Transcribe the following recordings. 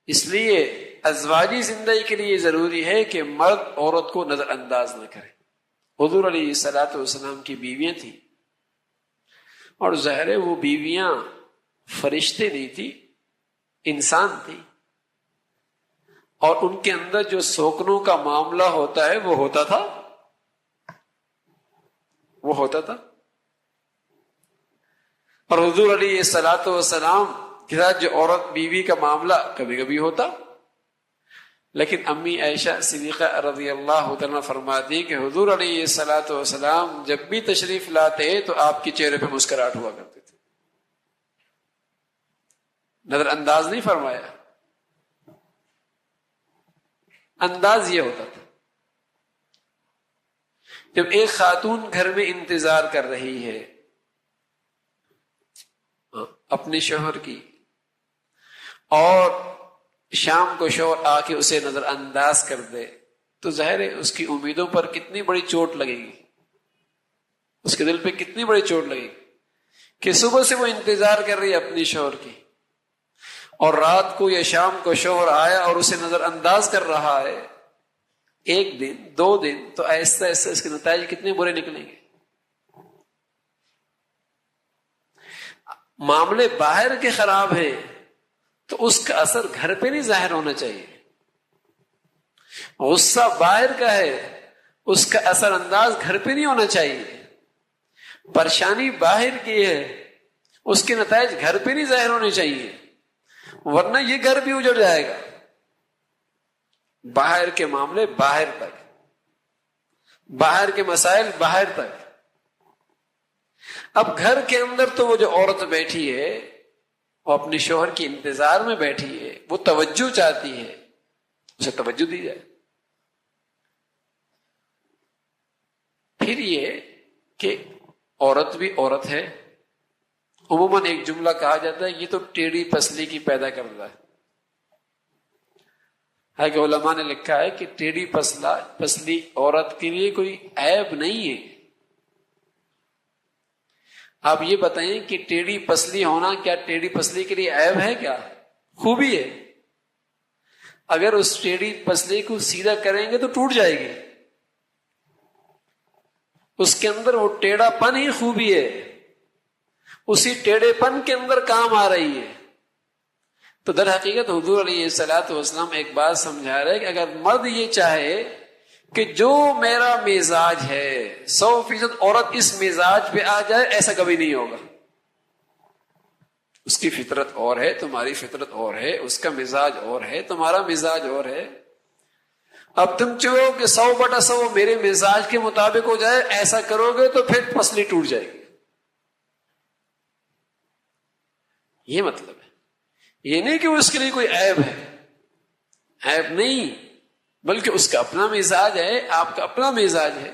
اس لیے ازواجی زندگی کے لیے ضروری ہے کہ مرد عورت کو نظر انداز نہ کرے. حضور علیہ الصلوۃ والسلام کی بیویاں تھیں، اور ظاہر ہے وہ بیویاں فرشتے نہیں تھی، انسان تھی، اور ان کے اندر جو سوکنوں کا معاملہ ہوتا ہے وہ ہوتا تھا. اور حضور علیہ الصلوۃ والسلام کے ساتھ جو عورت بیوی کا معاملہ کبھی کبھی ہوتا، لیکن امی عائشہ صدیقہ رضی اللہ عنہا فرماتی کہ حضور علیہ الصلوۃ والسلام جب بھی تشریف لاتے تو آپ کے چہرے پہ مسکراہٹ ہوا کرتے تھے. نظر انداز نہیں فرمایا، انداز یہ ہوتا تھا. جب ایک خاتون گھر میں انتظار کر رہی ہے اپنے شوہر کی، اور شام کو شوہر آ کے اسے نظر انداز کر دے، تو ظاہر ہے اس کی امیدوں پر کتنی بڑی چوٹ لگے گی، اس کے دل پہ کتنی بڑی چوٹ لگے گی کہ صبح سے وہ انتظار کر رہی ہے اپنی شوہر کی، اور رات کو یا شام کو شوہر آیا اور اسے نظر انداز کر رہا ہے. ایک دن، 2 دن، تو آہستہ آہستہ اس کے نتائج کتنے برے نکلیں گے. معاملے باہر کے خراب ہیں تو اس کا اثر گھر پہ نہیں ظاہر ہونا چاہیے. غصہ باہر کا ہے، اس کا اثر انداز گھر پہ نہیں ہونا چاہیے. پریشانی باہر کی ہے، اس کے نتائج گھر پہ نہیں ظاہر ہونے چاہیے، ورنہ یہ گھر بھی اجڑ جائے گا. باہر کے معاملے باہر تک، باہر کے مسائل باہر تک. اب گھر کے اندر تو وہ جو عورت بیٹھی ہے، وہ اپنے شوہر کی انتظار میں بیٹھی ہے، وہ توجہ چاہتی ہے، اسے توجہ دی جائے. پھر یہ کہ عورت بھی عورت ہے. عموماً ایک جملہ کہا جاتا ہے یہ تو ٹیڑھی پسلی کی پیدا کر رہا ہے. کہ علماء نے لکھا ہے کہ ٹیڑھی پسلی عورت کے لیے کوئی عیب نہیں ہے. آپ یہ بتائیں کہ ٹیڑھی پسلی ہونا کیا ٹیڑھی پسلی کے لیے عیب ہے؟ کیا خوبی ہے؟ اگر اس ٹیڑھی پسلی کو سیدھا کریں گے تو ٹوٹ جائے گی. اس کے اندر وہ ٹیڑھا پن ہی خوبی ہے، اسی ٹیڑھے پن کے اندر کام آ رہی ہے. تو در حقیقت حضور علیہ الصلوۃ والسلام ایک بات سمجھا رہے کہ اگر مرد یہ چاہے کہ جو میرا مزاج ہے 100% عورت اس مزاج پہ آ جائے، ایسا کبھی نہیں ہوگا. اس کی فطرت اور ہے، تمہاری فطرت اور ہے، اس کا مزاج اور ہے، تمہارا مزاج اور ہے. اب تم چاہو کہ 100/100 میرے مزاج کے مطابق ہو جائے، ایسا کرو گے تو پھر پسلی ٹوٹ جائے گی. یہ مطلب ہے. یہ نہیں کہ اس کے لیے کوئی عیب ہے، عیب نہیں، بلکہ اس کا اپنا مزاج ہے، آپ کا اپنا مزاج ہے.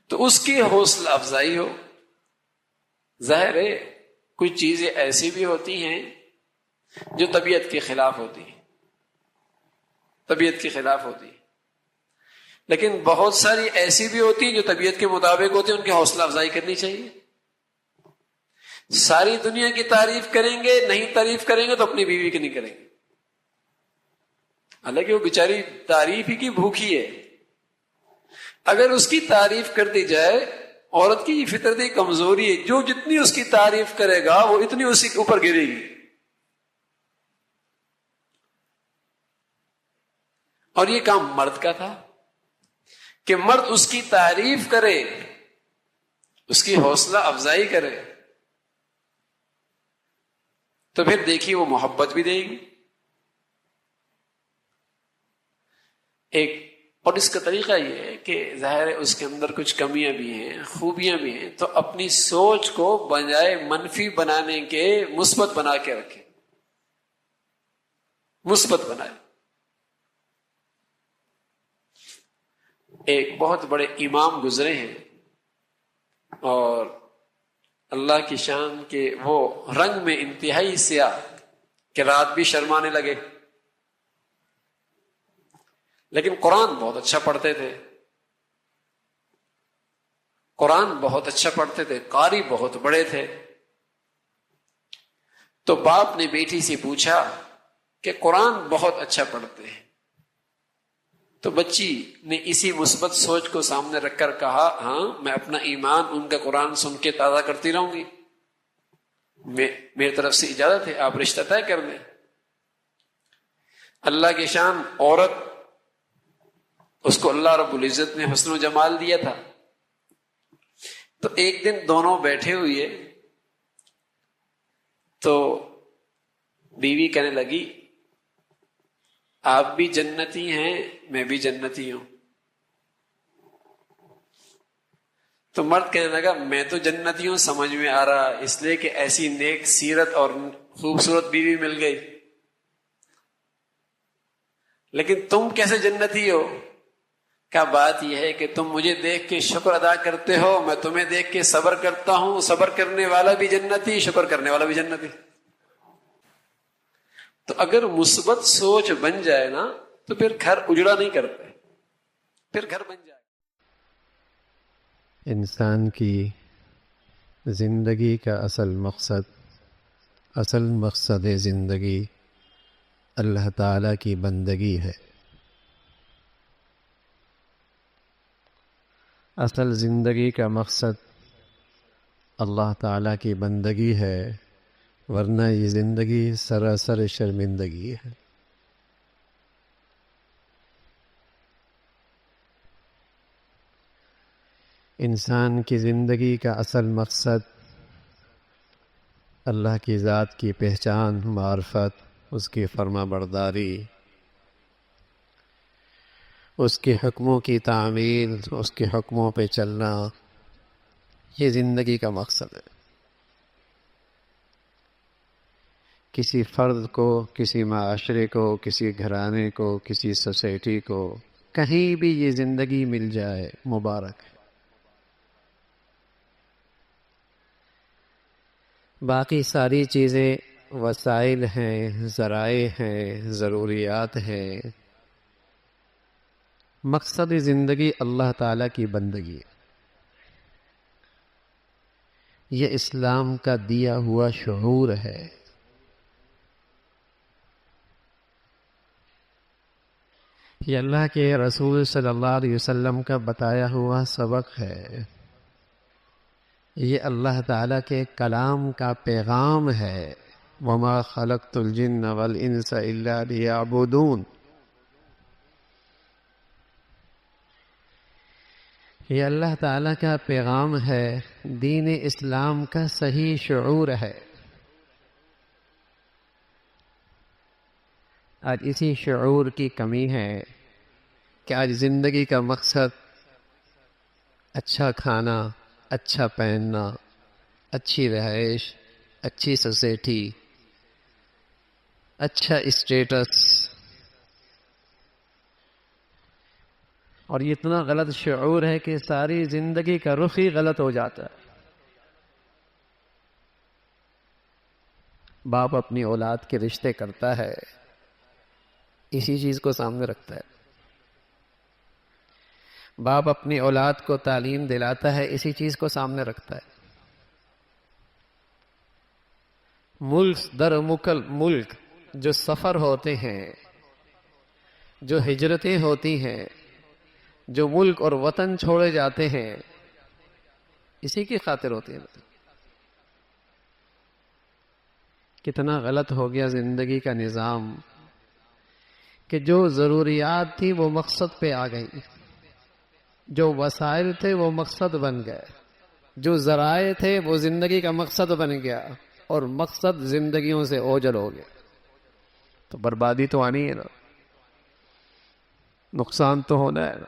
تو اس کی حوصلہ افزائی ہو. ظاہر ہے کچھ چیزیں ایسی بھی ہوتی ہیں جو طبیعت کے خلاف ہوتی ہیں، طبیعت کے خلاف ہوتی ہیں، لیکن بہت ساری ایسی بھی ہوتی ہیں جو طبیعت کے مطابق ہوتی ہیں، ان کی حوصلہ افزائی کرنی چاہیے. ساری دنیا کی تعریف کریں گے، نہیں تعریف کریں گے تو اپنی بیوی کی نہیں کریں گے، حالانکہ وہ بیچاری تعریف ہی کی بھوکی ہے. اگر اس کی تعریف کر دی جائے، عورت کی فطرتی کمزوری ہے، جو جتنی اس کی تعریف کرے گا وہ اتنی اسی کے اوپر گرے گی. اور یہ کام مرد کا تھا کہ مرد اس کی تعریف کرے، اس کی حوصلہ افزائی کرے، تو پھر دیکھیے وہ محبت بھی دے گی. اور اس کا طریقہ یہ ہے کہ ظاہر ہے اس کے اندر کچھ کمیاں بھی ہیں، خوبیاں بھی ہیں، تو اپنی سوچ کو بجائے منفی بنانے کے مثبت بنا کے رکھے، مثبت بنائے. ایک بہت بڑے امام گزرے ہیں، اور اللہ کی شان کے وہ رنگ میں انتہائی سیاہ کہ رات بھی شرمانے لگے، لیکن قرآن بہت اچھا پڑھتے تھے، قرآن بہت اچھا پڑھتے تھے، قاری بہت بڑے تھے. تو باپ نے بیٹی سے پوچھا کہ قرآن بہت اچھا پڑھتے ہیں. تو بچی نے اسی مثبت سوچ کو سامنے رکھ کر کہا ہاں میں اپنا ایمان ان کا قرآن سن کے تازہ کرتی رہوں گی. میری طرف سے اجازت ہے، آپ رشتہ طے کر دیں. اللہ کی شان، عورت اس کو اللہ رب العزت نے حسن و جمال دیا تھا. تو ایک دن دونوں بیٹھے ہوئے تو بیوی کہنے لگی آپ بھی جنتی ہیں میں بھی جنتی ہوں. تو مرد کہنے لگا میں تو جنتی ہوں سمجھ میں آ رہا، اس لیے کہ ایسی نیک سیرت اور خوبصورت بیوی مل گئی، لیکن تم کیسے جنتی ہو؟ کیا بات یہ ہے کہ تم مجھے دیکھ کے شکر ادا کرتے ہو، میں تمہیں دیکھ کے صبر کرتا ہوں. صبر کرنے والا بھی جنتی، شکر کرنے والا بھی جنتی. تو اگر مثبت سوچ بن جائے نا تو پھر گھر اجڑا نہیں کرتے، پھر گھر بن جائے. انسان کی زندگی کا اصل مقصد زندگی اللہ تعالیٰ کی بندگی ہے. اصل زندگی کا مقصد اللہ تعالیٰ کی بندگی ہے، ورنہ یہ زندگی سراسر شرمندگی ہے. انسان کی زندگی کا اصل مقصد اللہ کی ذات کی پہچان، معرفت، اس کی فرما برداری، اس کے حکموں کی تعمیل، اس کے حکموں پہ چلنا، یہ زندگی کا مقصد ہے. کسی فرد کو، کسی معاشرے کو، کسی گھرانے کو، کسی سوسائٹی کو کہیں بھی یہ زندگی مل جائے مبارک ہے. باقی ساری چیزیں وسائل ہیں، ذرائع ہیں، ضروریات ہیں. مقصد زندگی اللہ تعالیٰ کی بندگی ہے. یہ اسلام کا دیا ہوا شعور ہے. یہ اللہ کے رسول صلی اللہ علیہ وسلم کا بتایا ہوا سبق ہے. یہ اللہ تعالیٰ کے کلام کا پیغام ہے. وَمَا خَلَقْتُ الْجِنَّ وَالْإِنسَ إِلَّا لِيَعْبُدُونَ. یہ اللہ تعالیٰ کا پیغام ہے، دین اسلام کا صحیح شعور ہے. آج اسی شعور کی کمی ہے کہ آج زندگی کا مقصد اچھا کھانا، اچھا پہننا، اچھی رہائش، اچھی سوسائٹی، اچھا اسٹیٹس، اور یہ اتنا غلط شعور ہے کہ ساری زندگی کا رخ ہی غلط ہو جاتا ہے. باپ اپنی اولاد کے رشتے کرتا ہے، اسی چیز کو سامنے رکھتا ہے. باپ اپنی اولاد کو تعلیم دلاتا ہے، اسی چیز کو سامنے رکھتا ہے. ملک در ملک جو سفر ہوتے ہیں، جو ہجرتیں ہوتی ہیں، جو ملک اور وطن چھوڑے جاتے ہیں، اسی کی خاطر ہوتے ہیں. کتنا غلط ہو گیا زندگی کا نظام کہ جو ضروریات تھی وہ مقصد پہ آ گئی، جو وسائل تھے وہ مقصد بن گئے، جو ذرائع تھے وہ زندگی کا مقصد بن گیا، اور مقصد زندگیوں سے اوجھل ہو گیا. تو بربادی تو آنی ہے نا، نقصان تو ہونا ہے نا.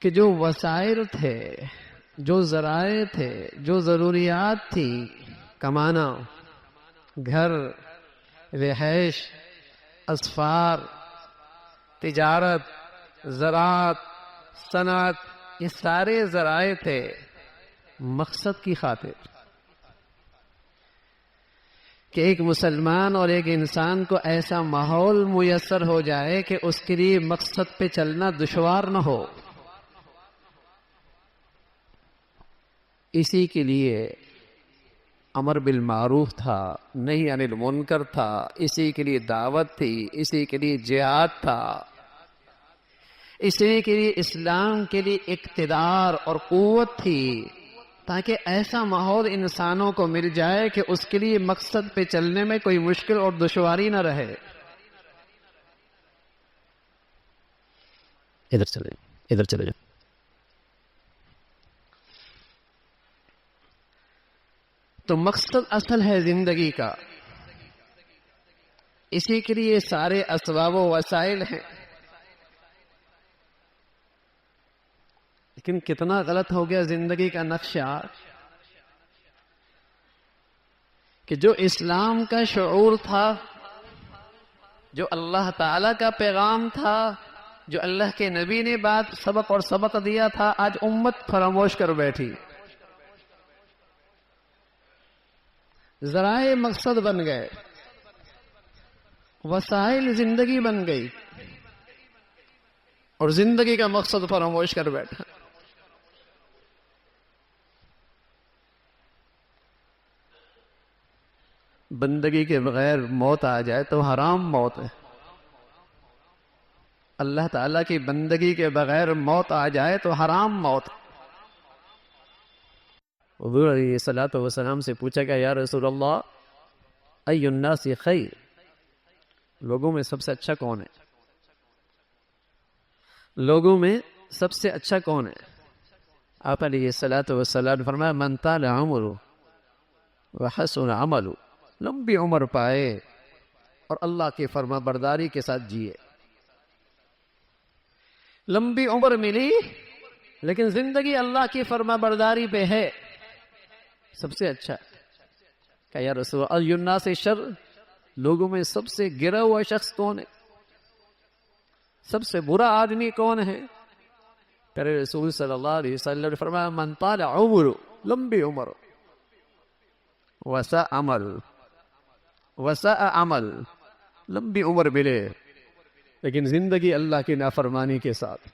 کہ جو وسائل تھے، جو ذرائع تھے، جو ضروریات تھی، کمانا، گھر، رہائش، اسفار، تجارت، زراعت، صنعت، یہ سارے ذرائع تھے مقصد کی خاطر، کہ ایک مسلمان اور ایک انسان کو ایسا ماحول میسر ہو جائے کہ اس کے لیے مقصد پہ چلنا دشوار نہ ہو. اسی کے لیے امر بالمعروف تھا، نہیں انل منکر تھا، اسی کے لیے دعوت تھی، اسی کے لیے جہاد تھا، اسی کے لیے اسلام کے لیے اقتدار اور قوت تھی، تاکہ ایسا ماحول انسانوں کو مل جائے کہ اس کے لیے مقصد پہ چلنے میں کوئی مشکل اور دشواری نہ رہے۔ ادھر چلے جاؤ۔ تو مقصد اصل ہے زندگی کا، اسی کے لیے سارے اسباب و وسائل ہیں، لیکن کتنا غلط ہو گیا زندگی کا نقشہ کہ جو اسلام کا شعور تھا، جو اللہ تعالی کا پیغام تھا، جو اللہ کے نبی نے بات سبق اور سبق دیا تھا، آج امت فراموش کر بیٹھی۔ ذرائع مقصد بن گئے، وسائل زندگی بن گئی، اور زندگی کا مقصد فراموش کر بیٹھا۔ بندگی کے بغیر موت آ جائے تو حرام موت ہے، اللہ تعالیٰ کی بندگی کے بغیر موت آ جائے تو حرام موت۔ حضور علیہ الصلوۃ والسلام سے پوچھا کہ یا رسول اللہ ای الناس خیر، لوگوں میں سب سے اچھا کون ہے؟ لوگوں میں سب سے اچھا کون ہے؟ آپ علیہ الصلوۃ والسلام نے فرمایا من طال عمره وحسن عمله، لمبی عمر پائے اور اللہ کی فرما برداری کے ساتھ جیے۔ لمبی عمر ملی لیکن زندگی اللہ کی فرما برداری پہ ہے، سب سے اچھا۔ کہ یا رسول اللہ الناس شر، لوگوں میں سب سے گرا ہوا شخص کون ہے؟ سب سے برا آدمی کون ہے؟ پیارے رسول صلی اللہ علیہ وسلم نے فرمایا من طال عمر، لمبی عمر، وساء عمل، لمبی عمر ملے لیکن زندگی اللہ کی نافرمانی کے ساتھ،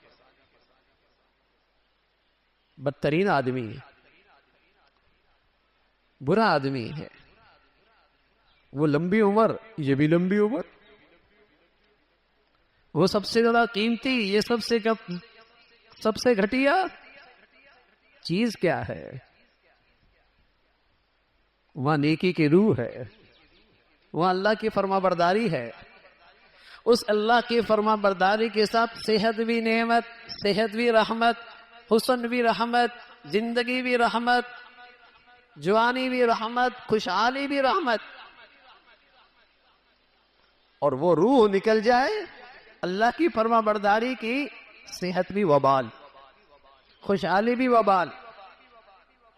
بدترین آدمی ہے، برا آدمی ہے۔ وہ لمبی عمر، یہ بھی لمبی عمر، وہ سب سے زیادہ قیمتی، یہ سب سے گھٹیا چیز کیا ہے؟ وہاں نیکی کی روح ہے، وہاں اللہ کی فرما برداری ہے۔ اس اللہ کی فرما برداری کے ساتھ صحت بھی نعمت، صحت بھی رحمت، حسن بھی رحمت، زندگی بھی رحمت، جوانی بھی رحمت، خوشحالی بھی رحمت، اور وہ روح نکل جائے اللہ کی فرما برداری کی، صحت بھی وبال، خوشحالی بھی وبال،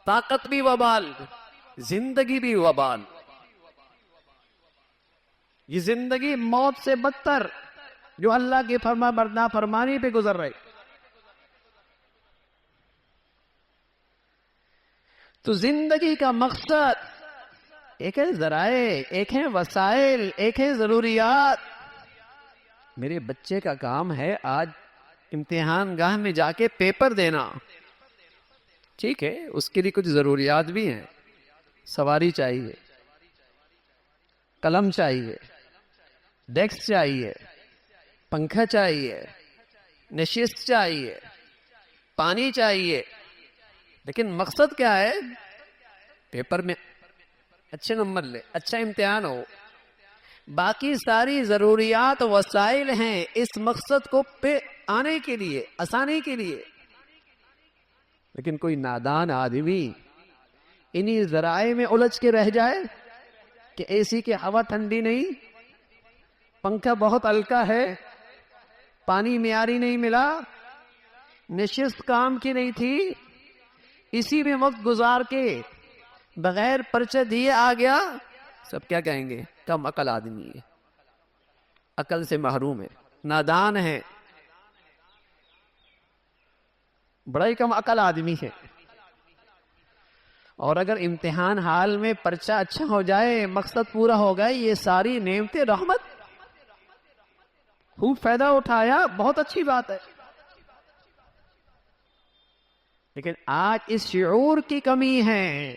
طاقت بھی وبال، زندگی بھی وبال۔ یہ زندگی موت سے بدتر جو اللہ کی فرمانی پہ گزر رہے۔ تو زندگی کا مقصد ایک ہے ذرائع، ایک ہے وسائل، ایک ہے ضروریات۔ میرے بچے کا کام ہے آج امتحان گاہ میں جا کے پیپر دینا، ٹھیک ہے، اس کے لیے کچھ ضروریات بھی ہیں، سواری چاہیے، قلم چاہیے، ڈیسک چاہیے، پنکھا چاہیے، نشست چاہیے، پانی چاہیے، لیکن مقصد کیا ہے؟ پیپر میں اچھے نمبر لے، اچھا امتحان ہو۔ باقی ساری ضروریات وسائل ہیں اس مقصد کو پہ آنے کے لیے، آسانی کے لیے، لیکن کوئی نادان آدمی انہی ذرائع میں الجھ کے رہ جائے کہ اے سی کی ہوا ٹھنڈی نہیں، پنکھا بہت ہلکا ہے، پانی معیاری نہیں ملا، نشست کام کی نہیں تھی، اسی میں وقت گزار کے بغیر پرچہ دیے آ گیا، سب کیا کہیں گے؟ کم عقل آدمی ہے، عقل سے محروم ہے، نادان ہے، بڑا ہی کم عقل آدمی ہے۔ اور اگر امتحان حال میں پرچہ اچھا ہو جائے، مقصد پورا ہو گئے، یہ ساری نعمتیں رحمت، خوب فائدہ اٹھایا، بہت اچھی بات ہے۔ لیکن آج اس شعور کی کمی ہے،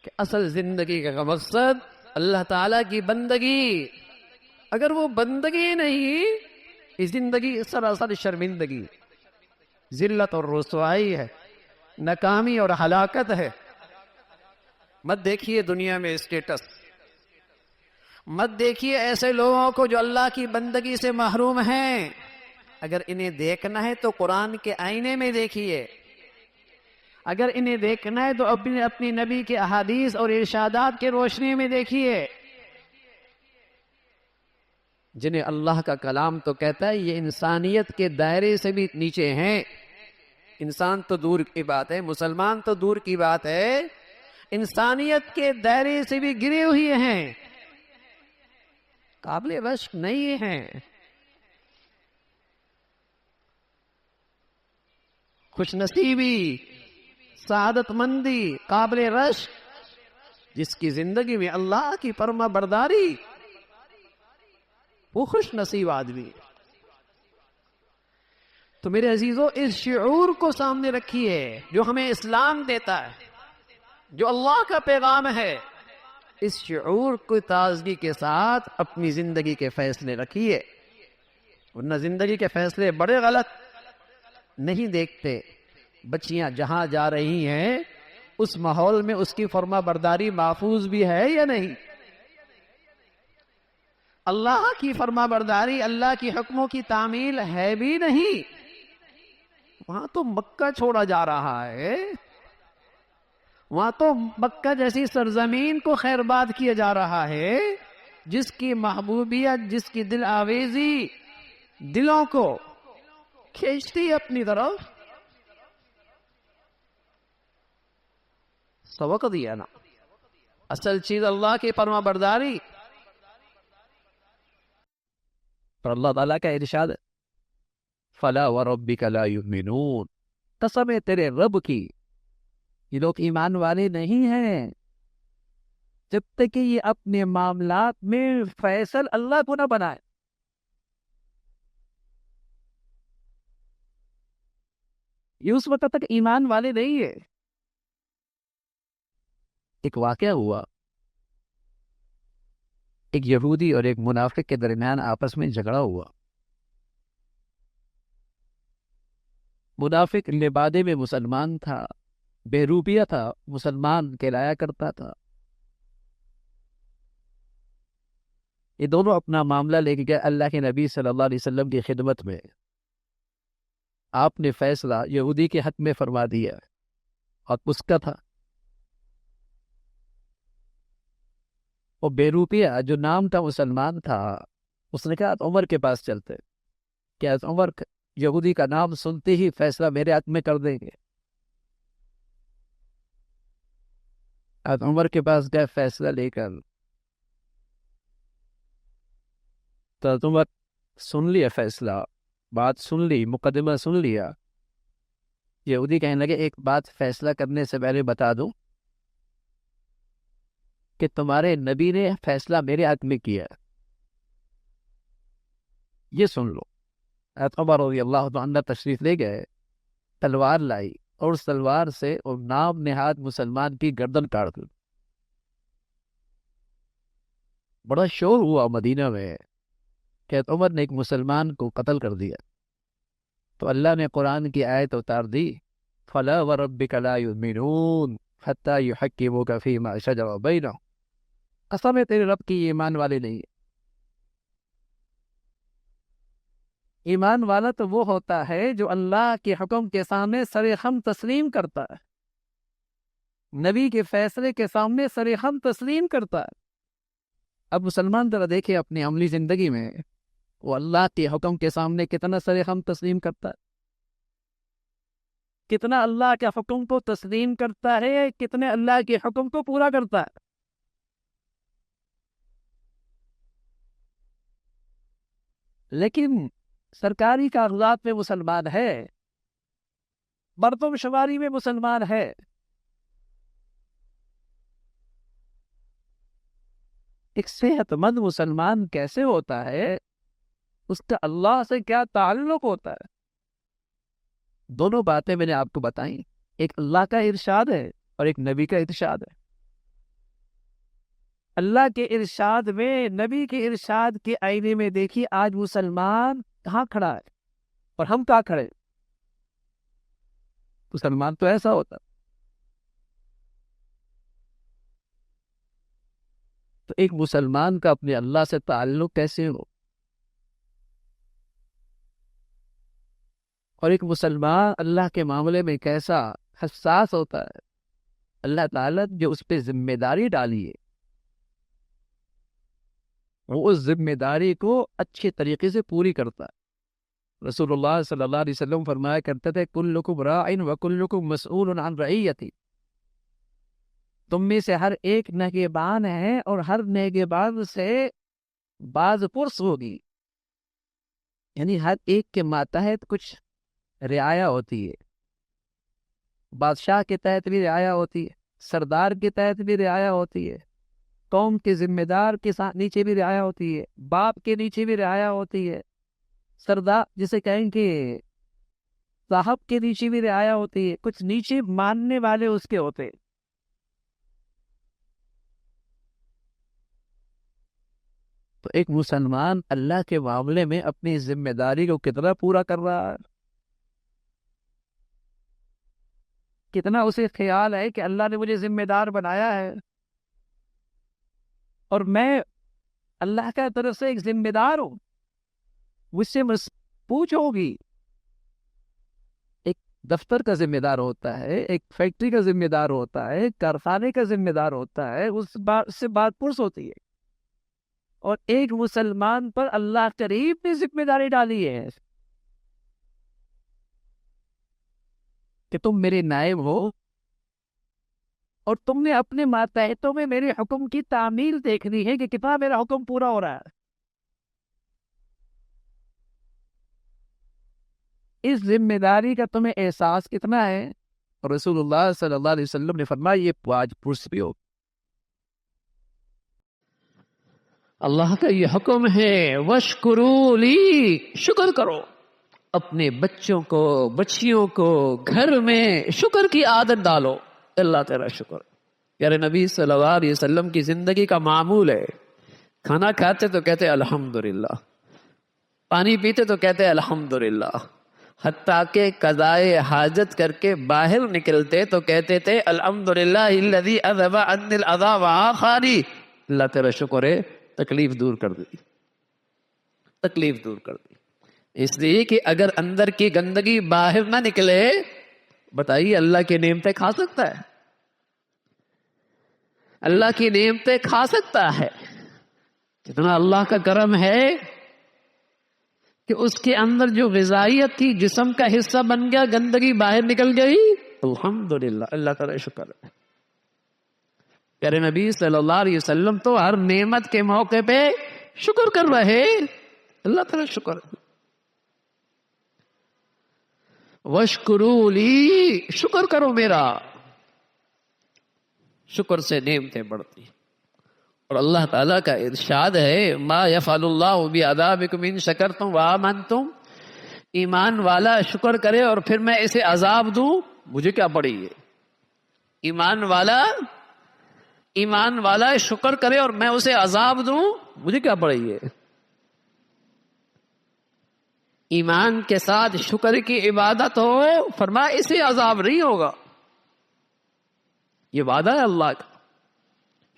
کہ اصل زندگی کا مقصد اللہ تعالیٰ کی بندگی. اگر وہ بندگی نہیں، یہ زندگی سراسر شرمندگی، ذلت اور رسوائی ہے، ناکامی اور ہلاکت ہے. مت دیکھیے دنیا میں اسٹیٹس، مت دیکھیے ایسے لوگوں کو جو اللہ کی بندگی سے محروم ہیں. اگر انہیں دیکھنا ہے تو قرآن کے آئینے میں دیکھیے. اگر انہیں دیکھنا ہے تو اپنی نبی کے احادیث اور ارشادات کے روشنی میں دیکھیے. جنہیں اللہ کا کلام تو کہتا ہے یہ انسانیت کے دائرے سے بھی نیچے ہیں. انسان تو دور کی بات ہے، مسلمان تو دور کی بات ہے، انسانیت کے دائرے سے بھی گرے ہوئے ہیں، قابل رشک نہیں ہیں. خوش نصیبی، سعادت مندی، قابل رشک جس کی زندگی میں اللہ کی فرما برداری، وہ خوش نصیب آدمی. تو میرے عزیزو، اس شعور کو سامنے رکھیے جو ہمیں اسلام دیتا ہے، جو اللہ کا پیغام ہے. اس شعور کو تازگی کے ساتھ اپنی زندگی کے فیصلے رکھیے، ورنہ زندگی کے فیصلے بڑے غلط نہیں دیکھتے. بچیاں جہاں جا رہی ہیں اس ماحول میں اس کی فرما برداری محفوظ بھی ہے یا نہیں؟ اللہ کی فرما برداری، اللہ کی حکموں کی تعمیل ہے بھی نہیں. وہاں تو مکہ چھوڑا جا رہا ہے، وہاں تو مکہ جیسی سرزمین کو خیرباد کیا جا رہا ہے، جس کی محبوبیت، جس کی دل آویزی دلوں کو کھینچتی اپنی طرف. سبق دیا نا، اصل چیز اللہ کی فرما برداری. پر اللہ تعالیٰ کا ارشاد ہے فَلَا وَرَبِّكَ لَا يُؤْمِنُونَ، قسم ہے تیرے رب کی، یہ لوگ ایمان والے نہیں ہیں جب تک کہ یہ اپنے معاملات میں فیصل اللہ کو نہ بنائے. یہ اس وقت تک ایمان والے نہیں ہے. ایک واقعہ ہوا، ایک یہودی اور ایک منافق کے درمیان آپس میں جھگڑا ہوا. منافق لبادے میں مسلمان تھا، بے روپیہ تھا، مسلمان کہلایا کرتا تھا. یہ دونوں اپنا معاملہ لے کے گئے اللہ کے نبی صلی اللہ علیہ وسلم کی خدمت میں. آپ نے فیصلہ یہودی کے حق میں فرما دیا اور اس کا تھا. وہ بے روپیہ جو نام تھا مسلمان تھا، اس نے کہا عمر کے پاس چلتے. کیا عمر یہودی کا نام سنتے ہی فیصلہ میرے حق میں کر دیں گے؟ عمر کے پاس گئے فیصلہ لے کر. تو عمر سن لیا فیصلہ، بات سن لی، مقدمہ سن لیا. یہودی کہنے لگے ایک بات فیصلہ کرنے سے پہلے بتا دوں کہ تمہارے نبی نے فیصلہ میرے حق میں کیا، یہ سن لو. عمر رضی اللہ عنہ تشریف لے گئے، تلوار لائی اور اس تلوار سے اور نام نہاد مسلمان کی گردن کاٹ دی. بڑا شور ہوا مدینہ میں کہ عمر نے ایک مسلمان کو قتل کر دیا. تو اللہ نے قرآن کی آیت اتار دی فَلَا وَرَبِّكَ لَا يُؤْمِنُونَ حَتَّى يُحَكِّمُوكَ فِي مَا شَجَرَ بَيْنَهُمْ. قسم ہے تیرے رب کی، ایمان والے نہیں. ایمان والا تو وہ ہوتا ہے جو اللہ کے حکم کے سامنے سر خم تسلیم کرتا ہے، نبی کے فیصلے کے سامنے سر خم تسلیم کرتا ہے. اب مسلمان ذرا دیکھے اپنی عملی زندگی میں وہ اللہ کے حکم کے سامنے کتنا سر خم تسلیم کرتا ہے، کتنا اللہ کے حکم کو تسلیم کرتا ہے، کتنے اللہ کے حکم کو پورا کرتا ہے. لیکن سرکاری کاغذات میں مسلمان ہے، مردم شماری میں مسلمان ہے. ایک صحت مند مسلمان کیسے ہوتا ہے، اس کا اللہ سے کیا تعلق ہوتا ہے؟ دونوں باتیں میں نے آپ کو بتائیں، ایک اللہ کا ارشاد ہے اور ایک نبی کا ارشاد ہے. اللہ کے ارشاد میں، نبی کے ارشاد کے آئینے میں دیکھیے آج مسلمان کہاں کھڑا ہے اور ہم کہاں کھڑے ہیں۔ مسلمان تو ایسا ہوتا، تو ایک مسلمان کا اپنے اللہ سے تعلق کیسے ہو، اور ایک مسلمان اللہ کے معاملے میں کیسا حساس ہوتا ہے۔ اللہ تعالیٰ جو اس پہ ذمہ داری ڈالی ہے، وہ اس ذمہ داری کو اچھے طریقے سے پوری کرتا ہے۔ رسول اللہ صلی اللہ علیہ وسلم فرمایا کرتے تھے کلکم راع وکلکم مسئول عن رعیتہ، تم میں سے ہر ایک نگہبان ہے اور ہر نگہبان سے باز پرس ہوگی، یعنی ہر ایک کے ماتحت کچھ رعایا ہوتی ہے، بادشاہ کے تحت بھی رعایا ہوتی ہے، سردار کے تحت بھی رعایا ہوتی ہے، قوم کے ذمہ دار کے نیچے بھی رعایا ہوتی ہے، باپ کے نیچے بھی رعایا ہوتی ہے، سردار جسے کہیں کہ صاحب کے نیچے بھی رعایا ہوتی ہے، کچھ نیچے ماننے والے اس کے ہوتے ہیں۔ تو ایک مسلمان اللہ کے معاملے میں اپنی ذمہ داری کو کتنا پورا کر رہا ہے، کتنا اسے خیال ہے کہ اللہ نے مجھے ذمہ دار بنایا ہے اور میں اللہ کا طرف سے ایک ذمہ دار ہوں، مجھ سے پوچھ ہوگی۔ ایک دفتر کا ذمہ دار ہوتا ہے، ایک فیکٹری کا ذمہ دار ہوتا ہے، ایک کارخانے کا ذمہ دار ہوتا ہے، اس سے بات پرس ہوتی ہے، اور ایک مسلمان پر اللہ قریب نے ذمہ داری ڈالی ہے کہ تم میرے نائب ہو اور تم نے اپنے ماتحتوں میں میرے حکم کی تعمیل دیکھنی ہے کہ کتنا میرا حکم پورا ہو رہا ہے۔ اس ذمہ داری کا تمہیں احساس کتنا ہے؟ اور رسول اللہ صلی اللہ علیہ وسلم نے فرمایا یہ باج پرس بھی ہو۔ اللہ کا یہ حکم ہے وَاشْكُرُوا لِي، شکر کرو، اپنے بچوں کو، بچیوں کو گھر میں شکر کی عادت ڈالو۔ اللہ تیرا شکر۔ پیارے نبی صلی اللہ علیہ وسلم کی زندگی کا معمول ہے، کھانا کھاتے تو کہتے الحمدللہ، پانی پیتے تو کہتے الحمدللہ، حتیٰ کہ قضائے حاجت کر کے باہر نکلتے تو کہتے تھے الحمدللہ الذی اذھب عنی الاذی وعافانی، اللہ تیرا شکر ہے تکلیف دور کر دی، تکلیف دور کر دی۔ اس لیے کہ اگر اندر کی گندگی باہر نہ نکلے، بتائیے اللہ کی نعمتیں کھا سکتا ہے؟ اللہ کی نعمتیں کھا سکتا ہے؟ کتنا اللہ کا کرم ہے کہ اس کے اندر جو غذائیت تھی جسم کا حصہ بن گیا، گندگی باہر نکل گئی، الحمدللہ، اللہ تعالی شکر ہے۔ پیارے نبی صلی اللہ علیہ وسلم تو ہر نعمت کے موقع پہ شکر کر رہے، اللہ تعالی شکر ہے۔ وَاشْكُرُوا لِي، شکر کرو میرا، شکر سے نعمتیں بڑھتی۔ اور اللہ تعالیٰ کا ارشاد ہے ما یفعل اللہ بعذابکم ان شکرتم وآمنتم، ایمان والا شکر کرے اور پھر میں اسے عذاب دوں، مجھے کیا پڑی ہے؟ ایمان والا شکر کرے اور میں اسے عذاب دوں، مجھے کیا پڑی ہے؟ ایمان کے ساتھ شکر کی عبادت ہو، فرمایا اسے عذاب نہیں ہوگا، یہ وعدہ ہے اللہ کا۔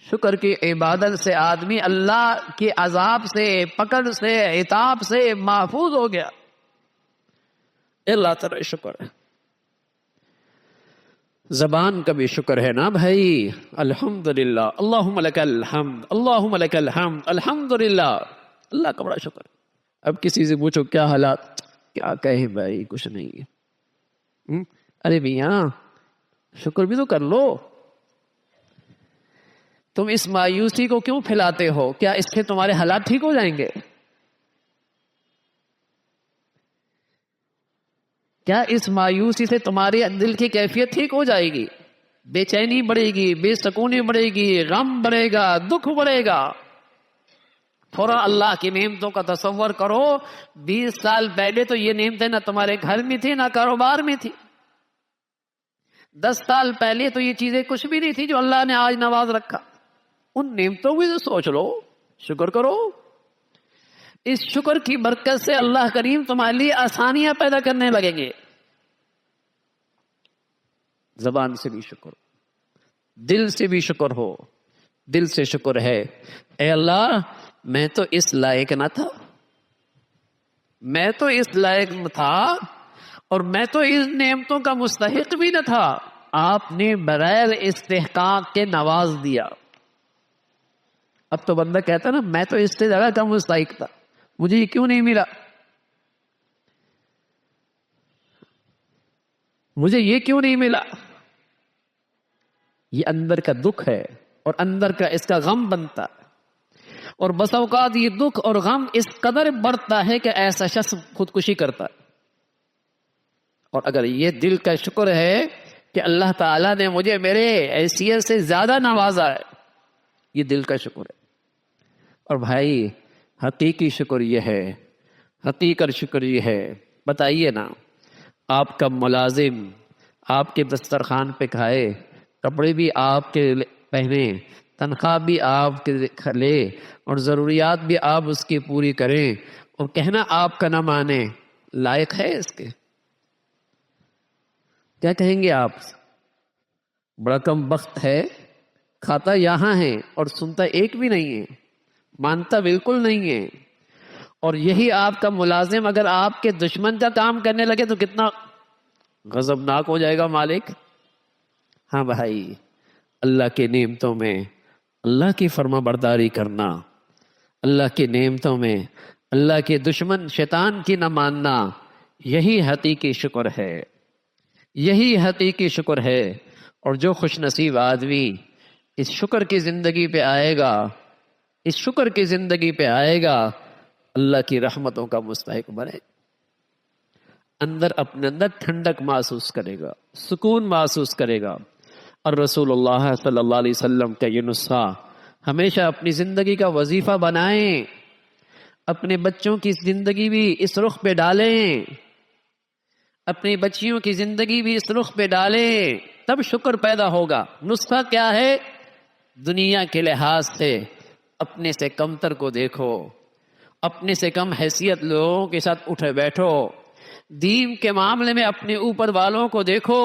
شکر کی عبادت سے آدمی اللہ کے عذاب سے، پکڑ سے، عتاب سے محفوظ ہو گیا۔ اللہ تعالی شکر ہے۔ زبان کا بھی شکر ہے نا بھائی، الحمدللہ، اللہم لک الحمد، اللہم لک الحمد، الحمدللہ، اللہ کا بڑا شکر ہے۔ اب کسی سے پوچھو کیا حالات، کیا کہیں بھائی کچھ نہیں ہے۔ ارے میاں شکر بھی تو کر لو، تم اس مایوسی کو کیوں پھیلاتے ہو؟ کیا اس سے تمہارے حالات ٹھیک ہو جائیں گے؟ کیا اس مایوسی سے تمہارے دل کی کیفیت ٹھیک ہو جائے گی؟ بے چینی بڑھے گی، بے سکونی بڑھے گی، غم بڑھے گا، دکھ بڑھے گا۔ تھوڑا اللہ کی نعمتوں کا تصور کرو، 20 سال پہلے تو یہ نعمتیں نہ تمہارے گھر میں تھی نہ کاروبار میں تھی، 10 سال پہلے تو یہ چیزیں کچھ بھی نہیں تھی جو اللہ نے آج نواز رکھا۔ ان نعمتوں بھی تو سوچ لو، شکر کرو. اس شکر کی برکت سے اللہ کریم تمہارے لیے آسانیاں پیدا کرنے لگیں گے. زبان سے بھی شکر، دل سے بھی شکر ہو. دل سے شکر ہے، اے اللہ میں تو اس لائق نہ تھا، میں تو اس لائق نہ تھا، اور میں تو اس نعمتوں کا مستحق بھی نہ تھا. آپ نے بغیر استحقاق کے نواز دیا. اب تو بندہ کہتا نا میں تو اس سے زیادہ کم مستحق تھا، مجھے یہ کیوں نہیں ملا، مجھے یہ کیوں نہیں ملا. یہ اندر کا دکھ ہے اور اندر کا اس کا غم بنتا ہے. اور بس اوقات یہ دکھ اور غم اس قدر بڑھتا ہے کہ ایسا شخص خودکشی کرتا ہے. اور اگر یہ دل کا شکر ہے کہ اللہ تعالیٰ نے مجھے میرے حیثیت سے زیادہ نوازا ہے، یہ دل کا شکر ہے. اور بھائی حقیقی شکر یہ ہے، حقیقت شکر یہ ہے. بتائیے نا، آپ کا ملازم آپ کے دسترخوان پہ کھائے، کپڑے بھی آپ کے پہنے، تنخواہ بھی آپ کے لے، اور ضروریات بھی آپ اس کی پوری کریں، اور کہنا آپ کا نہ مانے، لائق ہے اس کے؟ کیا کہیں گے آپ؟ بڑا کم بخت ہے، کھاتا یہاں ہے اور سنتا ایک بھی نہیں ہے، مانتا بالکل نہیں ہے. اور یہی آپ کا ملازم اگر آپ کے دشمن کا کام کرنے لگے تو کتنا غضبناک ہو جائے گا مالک. ہاں بھائی، اللہ کے نعمتوں میں اللہ کی فرما برداری کرنا، اللہ کی نعمتوں میں اللہ کے دشمن شیطان کی نہ ماننا، یہی حقیقی شکر ہے، یہی حقیقی شکر ہے. اور جو خوش نصیب آدمی اس شکر کی زندگی پہ آئے گا، اس شکر کی زندگی پہ آئے گا، اللہ کی رحمتوں کا مستحق بنے، اندر اپنے اندر ٹھنڈک محسوس کرے گا، سکون محسوس کرے گا. اور رسول اللہ صلی اللہ علیہ وسلم کا یہ نسخہ ہمیشہ اپنی زندگی کا وظیفہ بنائیں، اپنے بچوں کی زندگی بھی اس رخ پہ ڈالیں، اپنی بچیوں کی زندگی بھی اس رخ پہ ڈالیں، تب شکر پیدا ہوگا. نسخہ کیا ہے؟ دنیا کے لحاظ سے اپنے سے کمتر کو دیکھو، اپنے سے کم حیثیت لوگوں کے ساتھ اٹھے بیٹھو، دین کے معاملے میں اپنے اوپر والوں کو دیکھو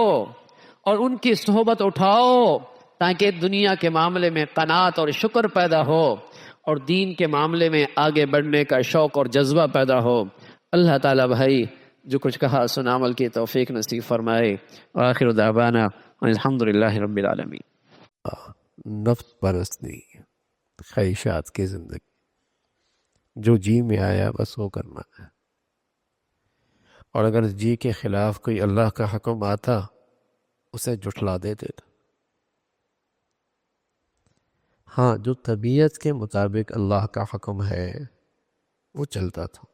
اور ان کی صحبت اٹھاؤ، تاکہ دنیا کے معاملے میں قناعت اور شکر پیدا ہو، اور دین کے معاملے میں آگے بڑھنے کا شوق اور جذبہ پیدا ہو. اللہ تعالیٰ بھائی جو کچھ کہا سنا عمل کی توفیق نصیب فرمائے. آخر دعوانا الحمدللہ رب العالمین. نفس پرستی، خواہشات کی زندگی، جو جی میں آیا بس وہ کرنا ہے. اور اگر جی کے خلاف کوئی اللہ کا حکم آتا اسے جھٹلا دیتے تھے. ہاں، جو طبیعت کے مطابق اللہ کا حکم ہے وہ چلتا تھا،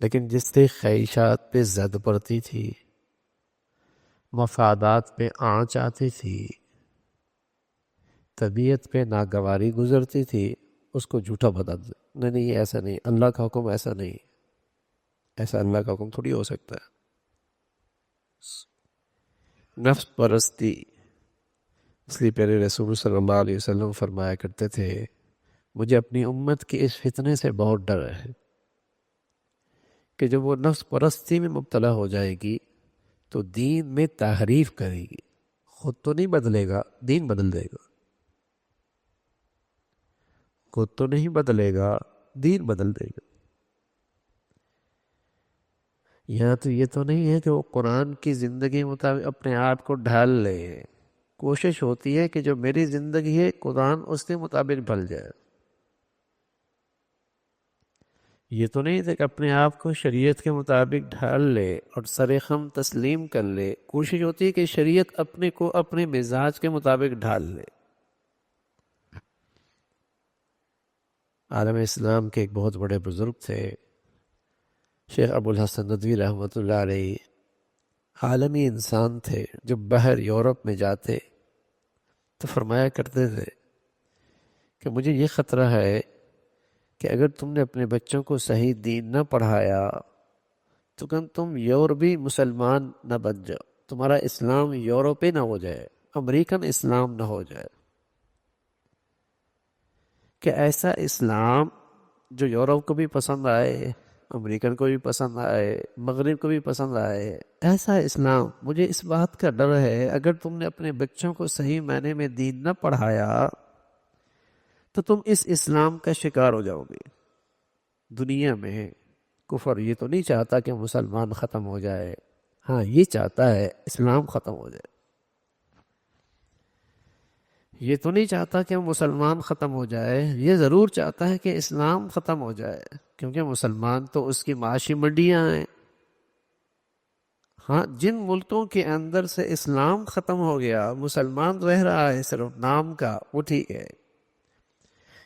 لیکن جس سے خواہشات پہ زد پڑتی تھی، مفادات پہ آنچ آتی تھی، طبیعت پہ ناگواری گزرتی تھی، اس کو جھوٹا بتا دے. نہیں یہ ایسا نہیں، اللہ کا حکم ایسا نہیں، ایسا اللہ کا حکم تھوڑی ہو سکتا ہے. نفس پرستی، اس لیے پیارے رسول صلی اللہ علیہ وسلم فرمایا کرتے تھے مجھے اپنی امت کی اس فتنے سے بہت ڈر ہے کہ جب وہ نفس پرستی میں مبتلا ہو جائے گی تو دین میں تحریف کرے گی. خود تو نہیں بدلے گا، دین بدل دے گا. خود تو نہیں بدلے گا، دین بدل دے گا. یہاں تو یہ تو نہیں ہے کہ وہ قرآن کی زندگی مطابق اپنے آپ کو ڈھال لے. کوشش ہوتی ہے کہ جو میری زندگی ہے قرآن اس کے مطابق ڈھل جائے. یہ تو نہیں ہے کہ اپنے آپ کو شریعت کے مطابق ڈھال لے اور سرخم تسلیم کر لے. کوشش ہوتی ہے کہ شریعت اپنے کو اپنے مزاج کے مطابق ڈھال لے. عالم اسلام کے ایک بہت بڑے بزرگ تھے شیخ ابو الحسن ندوی رحمۃ اللہ علیہ. عالمی انسان تھے. جب باہر یورپ میں جاتے تو فرمایا کرتے تھے کہ مجھے یہ خطرہ ہے کہ اگر تم نے اپنے بچوں کو صحیح دین نہ پڑھایا تو تم یورپی مسلمان نہ بن جاؤ، تمہارا اسلام یورپی نہ ہو جائے، امریکن اسلام نہ ہو جائے. کہ ایسا اسلام جو یورپ کو بھی پسند آئے، امریکن کو بھی پسند آئے، مغرب کو بھی پسند آئے، ایسا اسلام، مجھے اس بات کا ڈر ہے اگر تم نے اپنے بچوں کو صحیح معنی میں دین نہ پڑھایا تو تم اس اسلام کا شکار ہو جاؤ گے۔ دنیا میں کفر یہ تو نہیں چاہتا کہ مسلمان ختم ہو جائے، ہاں یہ چاہتا ہے اسلام ختم ہو جائے۔ یہ تو نہیں چاہتا کہ مسلمان ختم ہو جائے، یہ ضرور چاہتا ہے کہ اسلام ختم ہو جائے، کیونکہ مسلمان تو اس کی معاشی منڈیاں ہیں۔ ہاں جن ملکوں کے اندر سے اسلام ختم ہو گیا، مسلمان رہ رہا ہے صرف نام کا، وہ ٹھیک ہے۔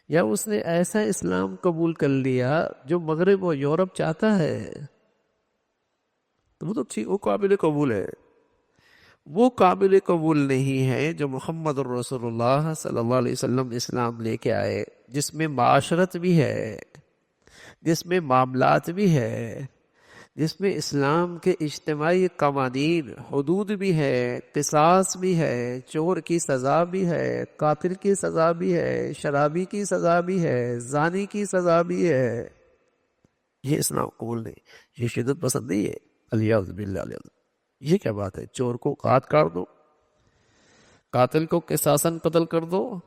یا اس نے ایسا اسلام قبول کر لیا جو مغرب و یورپ چاہتا ہے، تو وہ تو ٹھیک، وہ قابل قبول ہے۔ وہ قابل قبول نہیں ہے جو محمد الرسول اللہ صلی اللہ علیہ وسلم اسلام لے کے آئے، جس میں معاشرت بھی ہے، جس میں معاملات بھی ہے، جس میں اسلام کے اجتماعی قوانین، حدود بھی ہے، قصاص بھی ہے، چور کی سزا بھی ہے، قاتل کی سزا بھی ہے، شرابی کی سزا بھی ہے، زانی کی سزا بھی ہے۔ یہ اسلام قبول نہیں، یہ شدت پسند نہیں ہے، الیاذ باللہ الیاذ۔ یہ کیا بات ہے؟ چور کو کاٹ دو، قاتل کو قصاصاً قتل کر دو،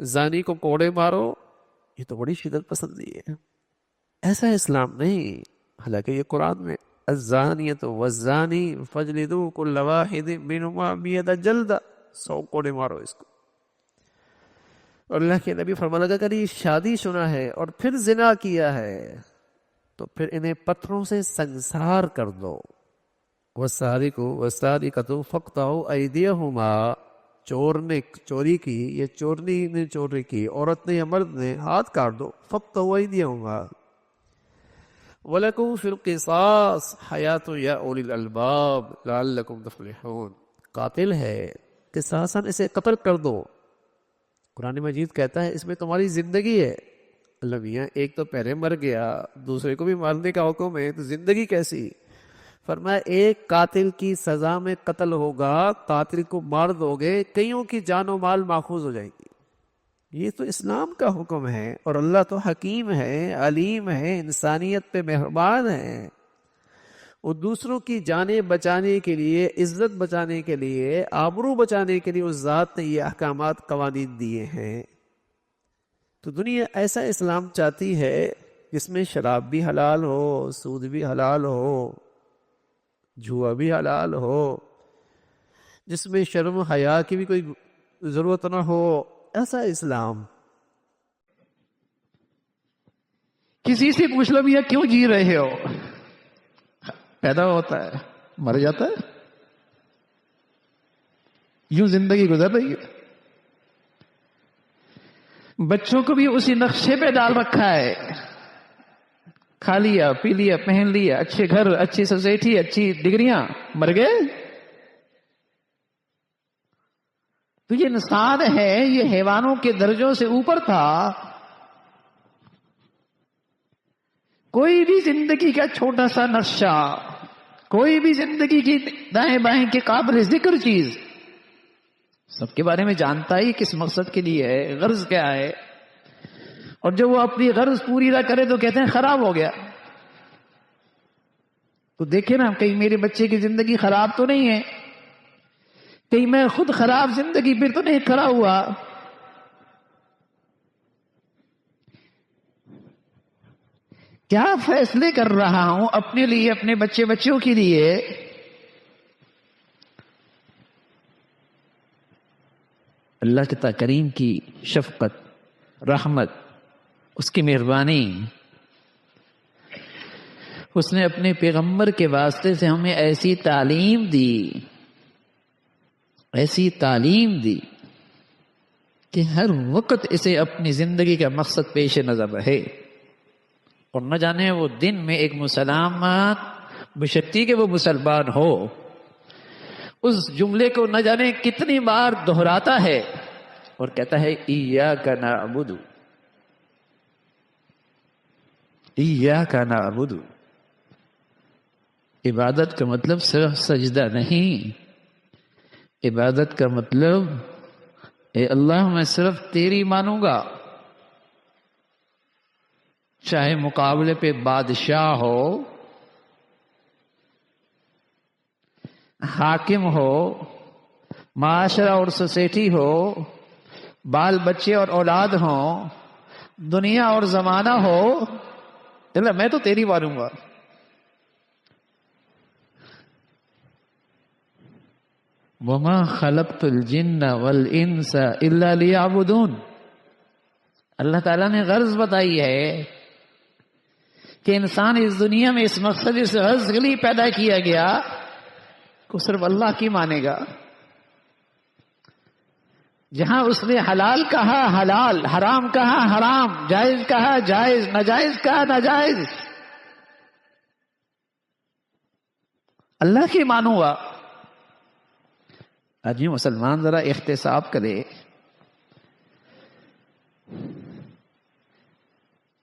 زانی کو کوڑے مارو، یہ تو بڑی شدت پسندی ہے۔ ایسا اسلام نہیں، حالانکہ یہ قرآن میں الزانیۃ والزانی فاجلدوا کل واحد منہما 100 جلدہ، 100 کوڑے مارو اس کو۔ اور اللہ کے نبی فرمانے لگا کہ یہ شادی شدہ ہے اور پھر زنا کیا ہے تو پھر انہیں پتھروں سے سنگسار کر دو۔ والسارق والسارقۃ فاقطعوا ایدیہما، چور نے چوری کی، یہ چورنی نے چوری کی، عورت نے یا مرد نے، ہاتھ کاٹ دو۔ فاقطعوا ایدیہما وَلَكُمْ فِي الْقِصَاصِ حَيَاةٌ يَا أُولِي الْأَلْبَابِ لَعَلَّكُمْ تُفْلِحُونَ۔ قاتل ہے، قصاصاً اسے قتل کر دو۔ قرآن مجید کہتا ہے اس میں تمہاری زندگی ہے۔ اللہ میاں ایک تو پہلے مر گیا، دوسرے کو بھی مارنے کا حکم ہے، تو زندگی کیسی؟ فرمایا ایک قاتل کی سزا میں قتل ہوگا، قاتل کو مار دو گے، کئیوں کی جان و مال ماخوذ ہو جائے گی۔ یہ تو اسلام کا حکم ہے، اور اللہ تو حکیم ہے، علیم ہے، انسانیت پہ مہربان ہے۔ وہ دوسروں کی جانیں بچانے کے لیے، عزت بچانے کے لیے، آبرو بچانے کے لیے اس ذات نے یہ احکامات، قوانین دیے ہیں۔ تو دنیا ایسا اسلام چاہتی ہے جس میں شراب بھی حلال ہو، سود بھی حلال ہو، جوا بھی حلال ہو، جس میں شرم حیا کی بھی کوئی ضرورت نہ ہو، ایسا اسلام۔ کسی سے پوچھ لو بھیا کیوں جی رہے ہو؟ پیدا ہوتا ہے، مر جاتا ہے، یوں زندگی گزر رہی ہے۔ بچوں کو بھی اسی نقشے پہ ڈال رکھا ہے، کھا لیا، پی لیا، پہن لیا، اچھے گھر، اچھی سوسائٹی، اچھی ڈگریاں، مر گئے۔ تو یہ انسان ہے، یہ حیوانوں کے درجوں سے اوپر تھا۔ کوئی بھی زندگی کا چھوٹا سا نقشہ، کوئی بھی زندگی کی دائیں بائیں کے قابل ذکر چیز سب کے بارے میں جانتا ہی کس مقصد کے لیے ہے، غرض کیا ہے۔ اور جب وہ اپنی غرض پوری نہ کرے تو کہتے ہیں خراب ہو گیا۔ تو دیکھیں نا، کہیں میرے بچے کی زندگی خراب تو نہیں ہے، کہیں میں خود خراب زندگی پھر تو نہیں کھڑا ہوا۔ کیا فیصلے کر رہا ہوں اپنے لیے، اپنے بچوں کے لیے؟ اللہ تعالیٰ کریم کی شفقت، رحمت، اس کی مہربانی، اس نے اپنے پیغمبر کے واسطے سے ہمیں ایسی تعلیم دی، ایسی تعلیم دی کہ ہر وقت اسے اپنی زندگی کا مقصد پیش نظر رہے۔ اور نہ جانے وہ دن میں ایک مسلمان بشرطی کہ وہ مسلمان ہو، اس جملے کو نہ جانے کتنی بار دہراتا ہے اور کہتا ہے ایاک نعبد، ایاک نعبد۔ عبادت کا مطلب صرف سجدہ نہیں، عبادت کا مطلب اے اللہ میں صرف تیری مانوں گا، چاہے مقابلے پہ بادشاہ ہو، حاکم ہو، معاشرہ اور سوسائٹی ہو، بال بچے اور اولاد ہوں، دنیا اور زمانہ ہو، اللہ میں تو تیری مانوں گا. وَمَا خَلَقْتُ الْجِنَّ وَالْإِنسَ إِلَّا لِيَعْبُدُونَ. اللہ تعالیٰ نے غرض بتائی ہے کہ انسان اس دنیا میں اس مقصد اس غرض کے لیے پیدا کیا گیا کہ صرف اللہ کی مانے گا. جہاں اس نے حلال کہا حلال، حرام کہا حرام، جائز کہا جائز، ناجائز کہا ناجائز، اللہ کی مانوں گا. آج یہ مسلمان ذرا احتساب کرے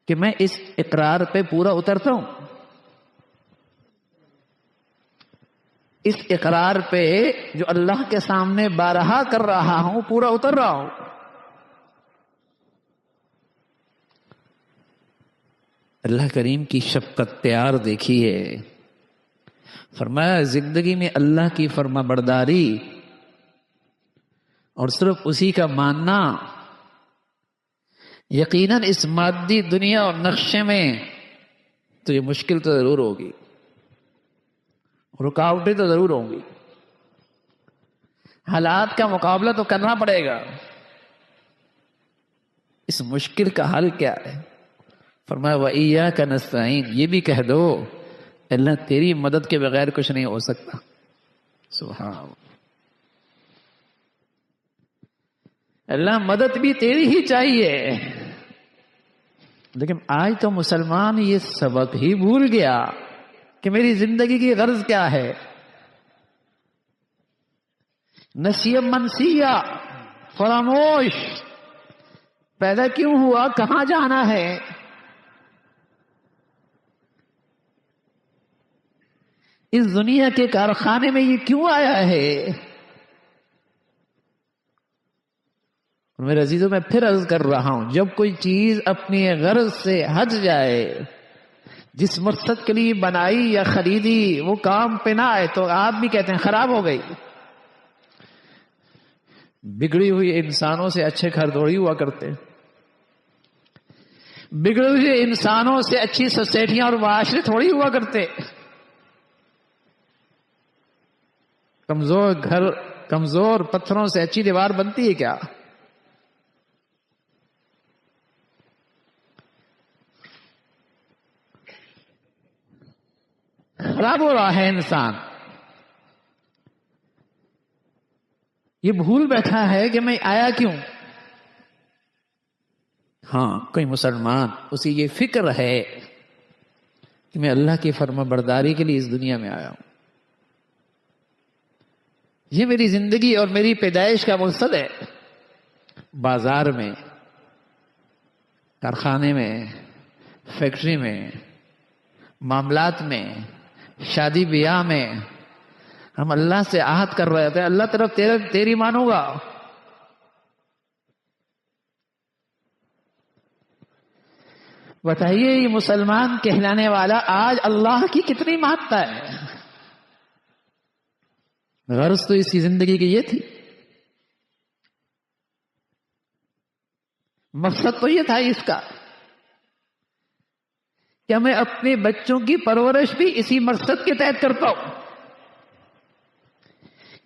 کہ میں اس اقرار پہ پورا اترتا ہوں، اس اقرار پہ جو اللہ کے سامنے بارہا کر رہا ہوں پورا اتر رہا ہوں. اللہ کریم کی شفقت پیار دیکھیے. فرمایا زندگی میں اللہ کی فرما برداری اور صرف اسی کا ماننا، یقیناً اس مادی دنیا اور نقشے میں تو یہ مشکل تو ضرور ہوگی، رکاوٹیں تو ضرور ہوں گی، حالات کا مقابلہ تو کرنا پڑے گا. اس مشکل کا حل کیا ہے؟ فرمایا وَإِيَّاكَ نَسْتَعِينُ. یہ بھی کہہ دو اللہ تیری مدد کے بغیر کچھ نہیں ہو سکتا. سبحان اللہ. اللہ مدد بھی تیری ہی چاہیے. لیکن آج تو مسلمان یہ سبق ہی بھول گیا کہ میری زندگی کی غرض کیا ہے. نسیہ منسیہ، فراموش. پیدا کیوں ہوا، کہاں جانا ہے، اس دنیا کے کارخانے میں یہ کیوں آیا ہے. میرے عزیزوں میں پھر عرض کر رہا ہوں، جب کوئی چیز اپنی غرض سے ہٹ جائے، جس مقصد کے لیے بنائی یا خریدی وہ کام پہ نہ آئے تو آپ بھی کہتے ہیں خراب ہو گئی. بگڑی ہوئی انسانوں سے اچھے گھر تھوڑی ہوا کرتے، بگڑے ہوئے انسانوں سے اچھی سوسائٹیاں اور معاشرے تھوڑی ہوا کرتے. کمزور گھر، کمزور پتھروں سے اچھی دیوار بنتی ہے کیا؟ خراب ہو رہا ہے انسان. یہ بھول بیٹھا ہے کہ میں آیا کیوں. ہاں کوئی مسلمان اسے یہ فکر ہے کہ میں اللہ کی فرما برداری کے لیے اس دنیا میں آیا ہوں، یہ میری زندگی اور میری پیدائش کا مقصد ہے. بازار میں، کارخانے میں، فیکٹری میں، معاملات میں، شادی بیاہ میں ہم اللہ سے عہد کر رہے تھے اللہ طرف تیری مانوں گا. بتائیے یہ مسلمان کہلانے والا آج اللہ کی کتنی مانتا ہے. غرض تو اس کی زندگی کی یہ تھی، مقصد تو یہ تھا اس کا کیا میں اپنے بچوں کی پرورش بھی اسی مقصد کے تحت کرتا ہوں.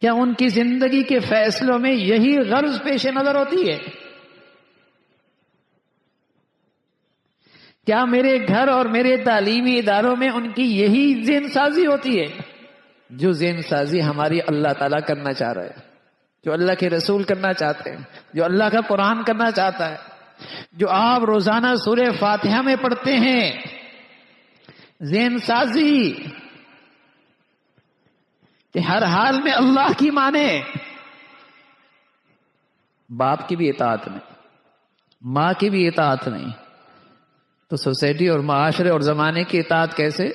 کیا ان کی زندگی کے فیصلوں میں یہی غرض پیش نظر ہوتی ہے؟ کیا میرے گھر اور میرے تعلیمی اداروں میں ان کی یہی ذہن سازی ہوتی ہے؟ جو ذہن سازی ہماری اللہ تعالیٰ کرنا چاہ رہا ہے، جو اللہ کے رسول کرنا چاہتے ہیں، جو اللہ کا قرآن کرنا چاہتا ہے، جو آپ روزانہ سورہ فاتحہ میں پڑھتے ہیں، ذہن سازی کہ ہر حال میں اللہ کی مانے. باپ کی بھی اطاعت نہیں، ماں کی بھی اطاعت نہیں، تو سوسائٹی اور معاشرے اور زمانے کی اطاعت کیسے؟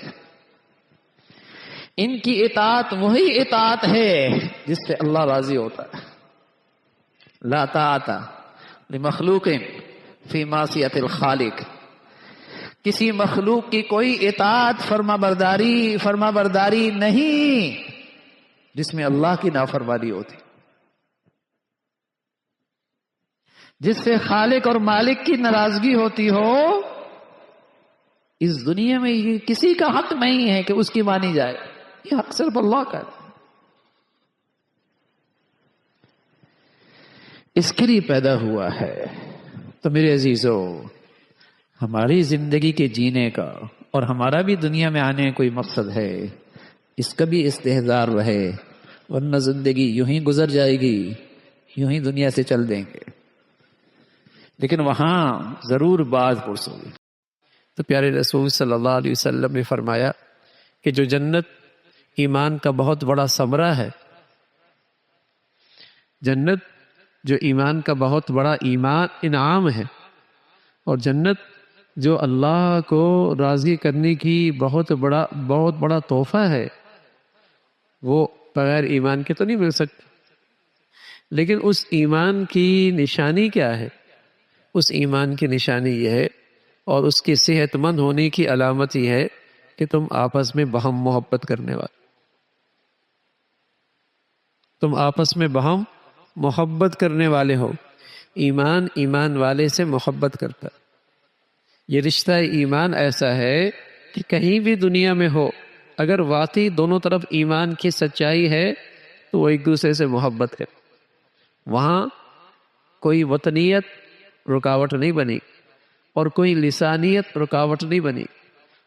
ان کی اطاعت وہی اطاعت ہے جس سے اللہ راضی ہوتا ہے. لا طاعت لمخلوق فی معصیت الخالق. کسی مخلوق کی کوئی اطاعت فرما برداری نہیں جس میں اللہ کی نافرمانی ہوتی، جس سے خالق اور مالک کی ناراضگی ہوتی ہو۔ اس دنیا میں یہ کسی کا حق نہیں ہے کہ اس کی مانی جائے، یہ حق صرف اللہ کا ہے۔ اس کے لیے پیدا ہوا ہے۔ تو میرے عزیزو، ہماری زندگی کے جینے کا اور ہمارا بھی دنیا میں آنے کا کوئی مقصد ہے، اس کا بھی استحضار رہے، ورنہ زندگی یوں ہی گزر جائے گی، یوں ہی دنیا سے چل دیں گے، لیکن وہاں ضرور باز پرس ہوگی۔ تو پیارے رسول صلی اللہ علیہ وسلم نے فرمایا کہ جو جنت ایمان کا بہت بڑا ثمرہ ہے، جنت جو ایمان کا بہت بڑا انعام ہے، اور جنت جو اللہ کو راضی کرنے کی بہت بڑا تحفہ ہے، وہ بغیر ایمان کے تو نہیں مل سکتی۔ لیکن اس ایمان کی نشانی کیا ہے؟ اس ایمان کی نشانی یہ ہے، اور اس کی صحت مند ہونے کی علامت یہ ہے کہ تم آپس میں بہم محبت کرنے والے، تم آپس میں بہم محبت کرنے والے ہو۔ ایمان والے سے محبت کرتا ہے۔ یہ رشتہ ایمان ایسا ہے کہ کہیں بھی دنیا میں ہو، اگر واقعی دونوں طرف ایمان کی سچائی ہے تو وہ ایک دوسرے سے محبت ہے، وہاں کوئی وطنیت رکاوٹ نہیں بنی، اور کوئی لسانیت رکاوٹ نہیں بنی،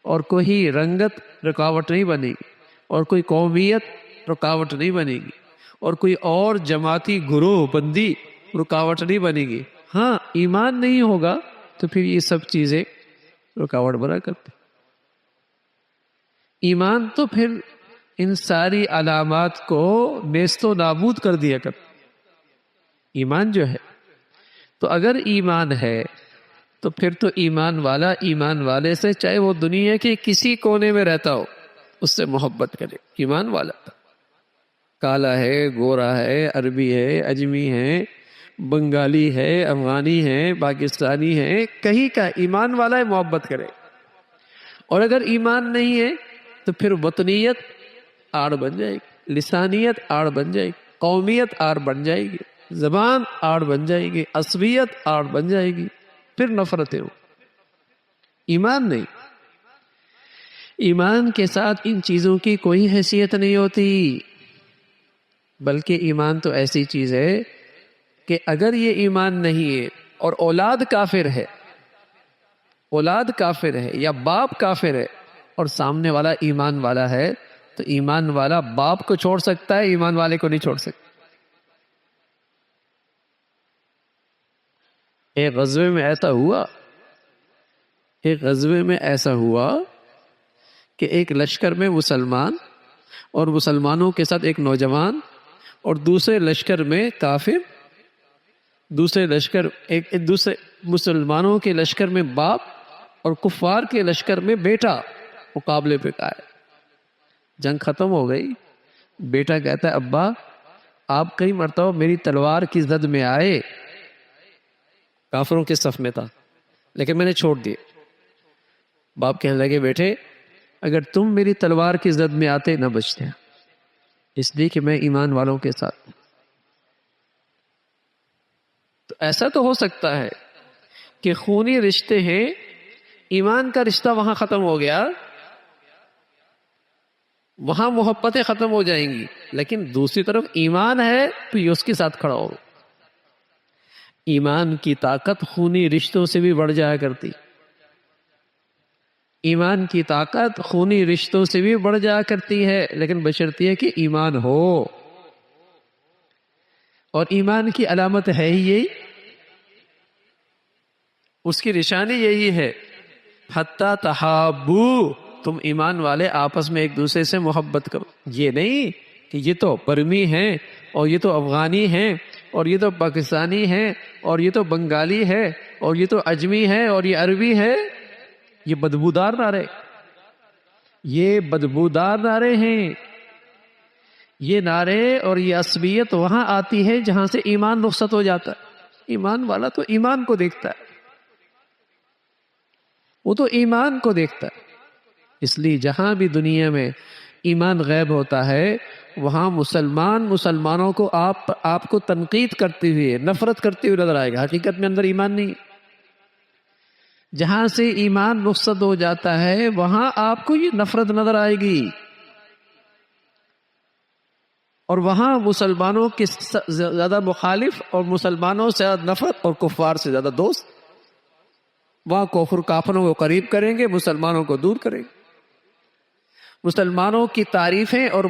اور کوئی رنگت رکاوٹ نہیں بنے گی، اور کوئی قومیت رکاوٹ نہیں بنے گی، اور کوئی اور جماعتی گروہ بندی رکاوٹ نہیں بنے گی۔ ہاں، ایمان نہیں ہوگا تو پھر یہ سب چیزیں رکاوٹ بنا کرتے۔ ایمان تو پھر ان ساری علامات کو نیست و نابود کر دیا کرتا۔ ایمان جو ہے، تو اگر ایمان ہے تو پھر تو ایمان والا ایمان والے سے، چاہے وہ دنیا کے کسی کونے میں رہتا ہو، اس سے محبت کرے۔ ایمان والا کالا ہے، گورا ہے، عربی ہے، اجمی ہے، بنگالی ہے، افغانی ہے، پاکستانی ہے، کہیں کا ایمان والا ہے، محبت کرے۔ اور اگر ایمان نہیں ہے تو پھر وطنیت آڑ بن جائے گی، لسانیت آڑ بن جائے گی، قومیت آڑ بن جائے گی، زبان آڑ بن جائے گی، عصبیت آڑ بن جائے گی، پھر نفرتیں ہو۔ ایمان نہیں، ایمان کے ساتھ ان چیزوں کی کوئی حیثیت نہیں ہوتی، بلکہ ایمان تو ایسی چیز ہے کہ اگر یہ ایمان نہیں ہے اور اولاد کافر ہے، اولاد کافر ہے یا باپ کافر ہے اور سامنے والا ایمان والا ہے، تو ایمان والا باپ کو چھوڑ سکتا ہے، ایمان والے کو نہیں چھوڑ سکتا۔ ایک غزوے میں ایسا ہوا کہ ایک لشکر میں مسلمان اور مسلمانوں کے ساتھ ایک نوجوان، اور دوسرے لشکر میں کافر، دوسرے مسلمانوں کے لشکر میں باپ اور کفار کے لشکر میں بیٹا مقابلے پہ آئے۔ جنگ ختم ہو گئی، بیٹا کہتا ہے ابا آپ کئی مرتبہ میری تلوار کی زد میں آئے، کافروں کے صف میں تھا لیکن میں نے چھوڑ دیے۔ باپ کہنے لگے بیٹے اگر تم میری تلوار کی زد میں آتے نہ بچتے، اس لیے کہ میں ایمان والوں کے ساتھ۔ تو ایسا تو ہو سکتا ہے کہ خونی رشتے ہیں، ایمان کا رشتہ وہاں ختم ہو گیا، وہاں محبتیں ختم ہو جائیں گی، لیکن دوسری طرف ایمان ہے تو یہ اس کے ساتھ کھڑا ہو۔ ایمان کی طاقت خونی رشتوں سے بھی بڑھ جایا کرتی، ایمان کی طاقت خونی رشتوں سے بھی بڑھ جایا کرتی ہے، لیکن بشرطیہ کہ ایمان ہو۔ اور ایمان کی علامت ہے ہی یہی، اس کی نشانی یہی ہے، حتی تحابو، تم ایمان والے آپس میں ایک دوسرے سے محبت کرو۔ یہ نہیں کہ یہ تو برمی ہیں اور یہ تو افغانی ہیں اور یہ تو پاکستانی ہیں اور یہ تو بنگالی ہے اور یہ تو اجمی ہے اور یہ عربی ہے، یہ بدبودار نعرے، یہ بدبودار نعرے ہیں۔ یہ نعرے اور یہ عصبیت وہاں آتی ہے جہاں سے ایمان رخصت ہو جاتا ہے۔ ایمان والا تو ایمان کو دیکھتا ہے، وہ تو ایمان کو دیکھتا ہے. اس لیے جہاں بھی دنیا میں ایمان غائب ہوتا ہے وہاں مسلمانوں کو آپ کو تنقید کرتے ہوئے نفرت کرتے ہوئے نظر آئے گا. حقیقت میں اندر ایمان نہیں. جہاں سے ایمان رخصت ہو جاتا ہے وہاں آپ کو یہ نفرت نظر آئے گی، اور وہاں مسلمانوں کے زیادہ مخالف اور مسلمانوں سے زیادہ نفرت اور کفار سے زیادہ دوست. وہاں کفر کافروں کو قریب کریں گے، مسلمانوں کو دور کریں گے. مسلمانوں کی تعریفیں اور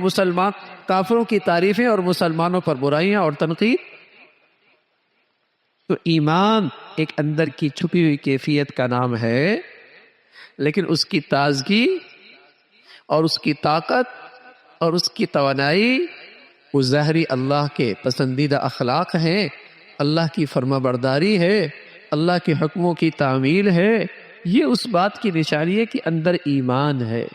کافروں کی تعریفیں اور مسلمانوں پر برائیاں اور تنقید. تو ایمان ایک اندر کی چھپی ہوئی کیفیت کا نام ہے، لیکن اس کی تازگی اور اس کی طاقت اور اس کی توانائی وہ ظاہری اللہ کے پسندیدہ اخلاق ہیں، اللہ کی فرما برداری ہے، اللہ کے حکموں کی تعمیل ہے. یہ اس بات کی نشانی ہے کہ اندر ایمان ہے.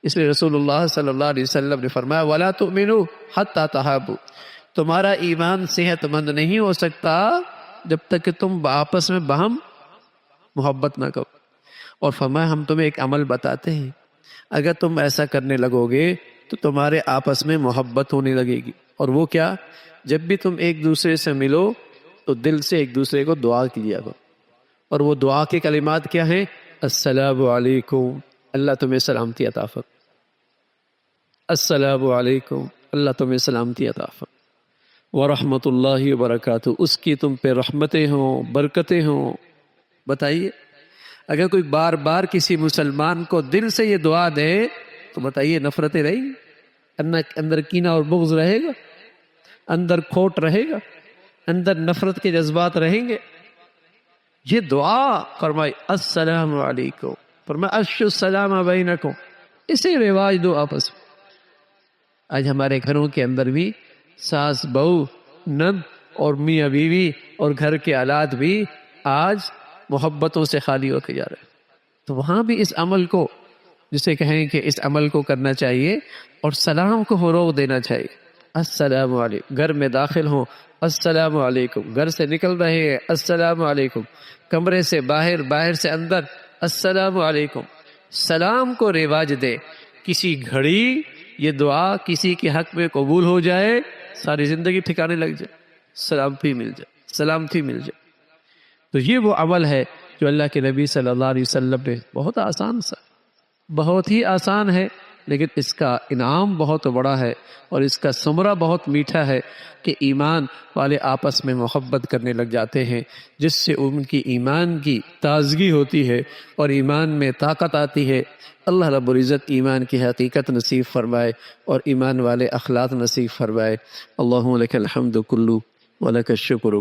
اس لیے رسول اللہ صلی اللہ علیہ وسلم نے فرمایا وَلَا تُؤْمِنُوا حَتَّى تَحَابُوا. تمہارا ایمان صحت مند نہیں ہو سکتا جب تک کہ تم آپس میں باہم محبت نہ کرو. اور فرمایا ہم تمہیں ایک عمل بتاتے ہیں، اگر تم ایسا کرنے لگو گے تو تمہارے آپس میں محبت ہونے لگے گی. اور وہ کیا؟ جب بھی تم ایک دوسرے سے ملو تو دل سے ایک دوسرے کو دعا کیا کرو. اور وہ دعا کے کلمات کیا ہیں؟ السلام علیکم، اللہ تمہیں سلامتی عطا فرمائے. السلام علیکم، اللہ تمہیں سلامتی عطا فرمائے. ورحمۃ اللہ وبرکاتہ، اس کی تم پہ رحمتیں ہوں، برکتیں ہوں. بتائیے اگر کوئی بار بار کسی مسلمان کو دل سے یہ دعا دے تو بتائیے نفرتیں رہیں گی؟ اندر کینہ اور بغض رہے گا؟ اندر کھوٹ رہے گا؟ اندر نفرت کے جذبات رہیں گے؟ یہ دعا فرمائی السلام علیکم، فرمایا افشوا السلام بینکم. اسے رواج دو آپس میں. آج ہمارے گھروں کے اندر بھی ساس بہو نند اور میاں بیوی اور گھر کے آلات بھی آج محبتوں سے خالی ہو کے جا رہے ہیں. تو وہاں بھی اس عمل کو، جسے کہیں کہ اس عمل کو کرنا چاہیے اور سلام کو فروغ دینا چاہیے. السلام علیکم. گھر میں داخل ہوں السلام علیکم، گھر سے نکل رہے ہیں السلام علیکم، کمرے سے باہر، باہر سے اندر السلام علیکم. سلام کو رواج دے. کسی گھڑی یہ دعا کسی کے حق میں قبول ہو جائے ساری زندگی ٹھکانے لگ جائے، سلامتی مل جائے، سلامتی مل جائے. تو یہ وہ عمل ہے جو اللہ کے نبی صلی اللہ علیہ وسلم نے بہت آسان سا، بہت ہی آسان ہے، لیکن اس کا انعام بہت بڑا ہے اور اس کا ثمرہ بہت میٹھا ہے کہ ایمان والے آپس میں محبت کرنے لگ جاتے ہیں، جس سے ان کی ایمان کی تازگی ہوتی ہے اور ایمان میں طاقت آتی ہے. اللہ رب العزت ایمان کی حقیقت نصیب فرمائے اور ایمان والے اخلاق نصیب فرمائے. اللہم لک الحمد کلو ولک الشکر.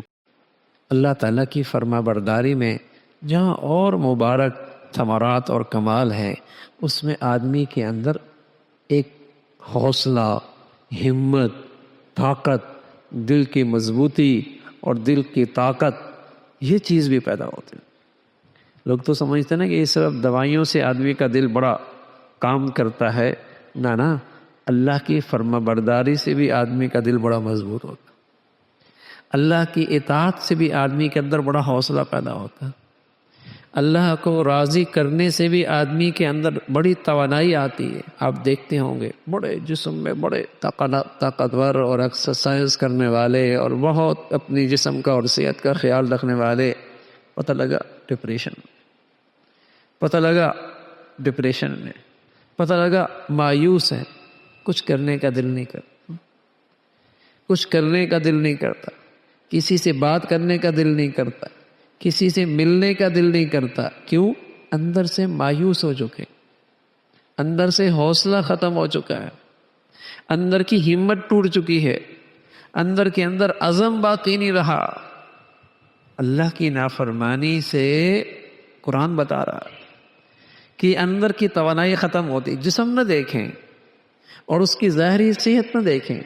اللہ تعالیٰ کی فرما برداری میں جہاں اور مبارک ثمرات اور کمال ہیں، اس میں آدمی کے اندر ایک حوصلہ، ہمت، طاقت، دل کی مضبوطی اور دل کی طاقت، یہ چیز بھی پیدا ہوتی ہے. لوگ تو سمجھتے ہیں نا کہ یہ صرف دوائیوں سے آدمی کا دل بڑا کام کرتا ہے. نا، اللہ کی فرما برداری سے بھی آدمی کا دل بڑا مضبوط ہوتا ہے. اللہ کی اطاعت سے بھی آدمی کے اندر بڑا حوصلہ پیدا ہوتا ہے. اللہ کو راضی کرنے سے بھی آدمی کے اندر بڑی توانائی آتی ہے. آپ دیکھتے ہوں گے بڑے جسم میں بڑے طاقتور اور ایکسرسائز کرنے والے اور بہت اپنی جسم کا اور صحت کا خیال رکھنے والے، پتہ لگا ڈپریشن میں، پتہ لگا مایوس ہے، کچھ کرنے کا دل نہیں کرتا، کچھ کرنے کا دل نہیں کرتا، کسی سے بات کرنے کا دل نہیں کرتا، کسی سے ملنے کا دل نہیں کرتا. کیوں؟ اندر سے مایوس ہو چکے، اندر سے حوصلہ ختم ہو چکا ہے، اندر کی ہمت ٹوٹ چکی ہے، اندر کے اندر عزم باقی نہیں رہا. اللہ کی نافرمانی سے قرآن بتا رہا ہے کہ اندر کی توانائی ختم ہوتی. جسم نہ دیکھیں اور اس کی ظاہری صحت نہ دیکھیں،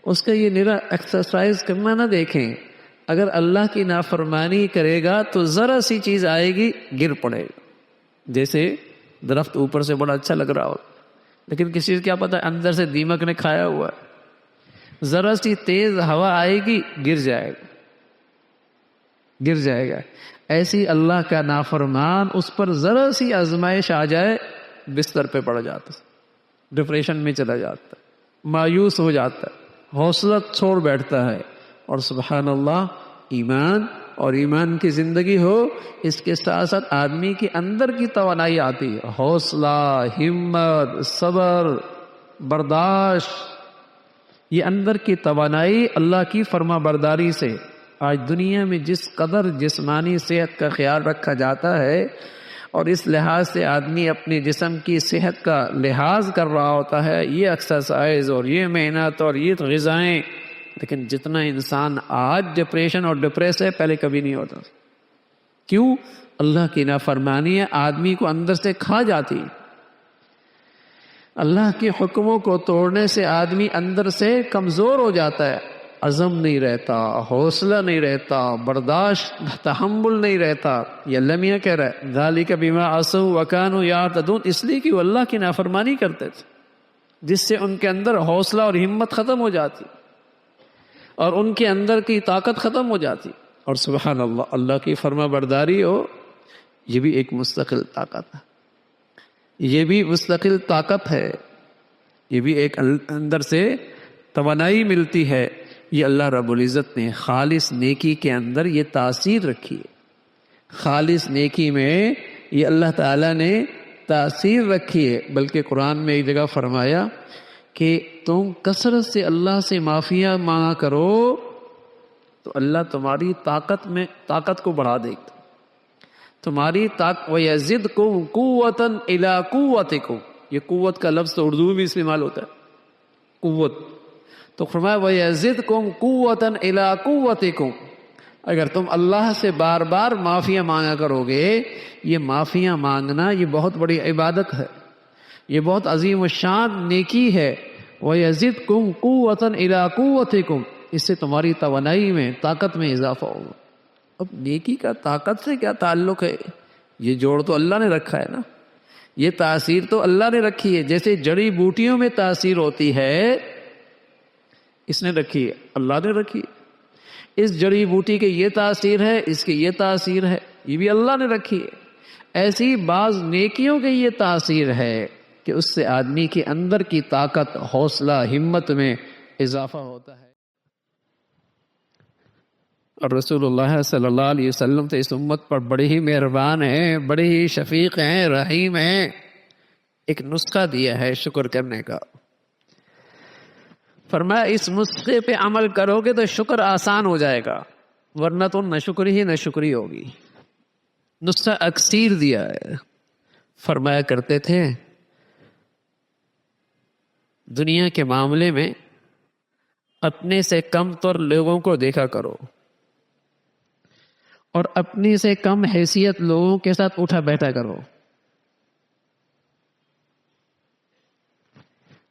اس کا یہ نرا ایکسرسائز کرنا نہ دیکھیں. اگر اللہ کی نافرمانی کرے گا تو ذرا سی چیز آئے گی گر پڑے گا. جیسے درخت اوپر سے بڑا اچھا لگ رہا ہو، لیکن کسی سے کیا پتا اندر سے دیمک نے کھایا ہوا ہے. ذرا سی تیز ہوا آئے گی گر جائے گا. گر جائے گا. ایسی اللہ کا نافرمان اس پر ذرا سی آزمائش آ جائے بستر پہ پڑ جاتا ہے, ڈپریشن میں چلا جاتا ہے, مایوس ہو جاتا ہے, حوصلہ چھوڑ بیٹھتا ہے. اور سبحان اللہ, ایمان اور ایمان کی زندگی ہو, اس کے ساتھ ساتھ آدمی کے اندر کی توانائی آتی ہے, حوصلہ, ہمت, صبر, برداشت. یہ اندر کی توانائی اللہ کی فرما برداری سے. آج دنیا میں جس قدر جسمانی صحت کا خیال رکھا جاتا ہے, اور اس لحاظ سے آدمی اپنے جسم کی صحت کا لحاظ کر رہا ہوتا ہے, یہ ایکسرسائز اور یہ محنت اور یہ غذائیں, لیکن جتنا انسان آج ڈپریشن اور ڈپریس ہے پہلے کبھی نہیں ہوتا. کیوں؟ اللہ کی نافرمانی آدمی کو اندر سے کھا جاتی. اللہ کے حکموں کو توڑنے سے آدمی اندر سے کمزور ہو جاتا ہے, عزم نہیں رہتا, حوصلہ نہیں رہتا, برداشت, تحمل نہیں رہتا. یہ اللہ میاں کہہ رہا ہے ذالک بما عصوا وکانوا یعتدون, اس لیے کہ وہ اللہ کی نافرمانی کرتے تھے, جس سے ان کے اندر حوصلہ اور ہمت ختم ہو جاتی اور ان کے اندر کی طاقت ختم ہو جاتی. اور سبحان اللہ, اللہ کی فرما برداری ہو, یہ بھی ایک مستقل طاقت ہے, یہ بھی مستقل طاقت ہے, یہ بھی ایک اندر سے توانائی ملتی ہے. یہ اللہ رب العزت نے خالص نیکی کے اندر یہ تاثیر رکھی ہے. خالص نیکی میں یہ اللہ تعالیٰ نے تاثیر رکھی ہے. بلکہ قرآن میں ایک جگہ فرمایا کہ تم کثرت سے اللہ سے معافیاں مانگا کرو تو اللہ تمہاری طاقت کو بڑھا دے گا. تمہاری وَيَزِدْكُمْ قُوَّةً إِلَىٰ قُوَّتِكُمْ, یہ قوت کا لفظ تو اردو میں استعمال ہوتا ہے, قوت. تو فرمایا وَيَزِدْكُمْ قُوَّةً إِلَىٰ قُوَّتِكُمْ. اگر تم اللہ سے بار بار معافیاں مانگا کرو گے, یہ معافیاں مانگنا یہ بہت بڑی عبادت ہے, یہ بہت عظیم الشان نیکی ہے. وَيَزِدْكُمْ قُوَّةً إِلَىٰ قُوَّتِكُمْ, اس سے تمہاری توانائی میں, طاقت میں اضافہ ہوگا. اب نیکی کا طاقت سے کیا تعلق ہے؟ یہ جوڑ تو اللہ نے رکھا ہے نا, یہ تاثیر تو اللہ نے رکھی ہے. جیسے جڑی بوٹیوں میں تاثیر ہوتی ہے, اس نے رکھی ہے, اللہ نے رکھی ہے. اس جڑی بوٹی کے یہ تاثیر ہے, اس کی یہ تاثیر ہے, یہ بھی اللہ نے رکھی ہے. ایسی بعض نیکیوں کی یہ تاثیر ہے کہ اس سے آدمی کے اندر کی طاقت, حوصلہ, ہمت میں اضافہ ہوتا ہے. اور رسول اللہ صلی اللہ علیہ وسلم تو اس امت پر بڑے ہی مہربان ہیں, بڑے ہی شفیق ہیں, رحیم ہیں. ایک نسخہ دیا ہے شکر کرنے کا. فرمایا اس نسخے پہ عمل کرو گے تو شکر آسان ہو جائے گا, ورنہ تو نہ شکری ہی نہ شکری ہوگی. نسخہ اکثیر دیا ہے. فرمایا کرتے تھے دنیا کے معاملے میں اپنے سے کم تر لوگوں کو دیکھا کرو, اور اپنی سے کم حیثیت لوگوں کے ساتھ اٹھا بیٹھا کرو.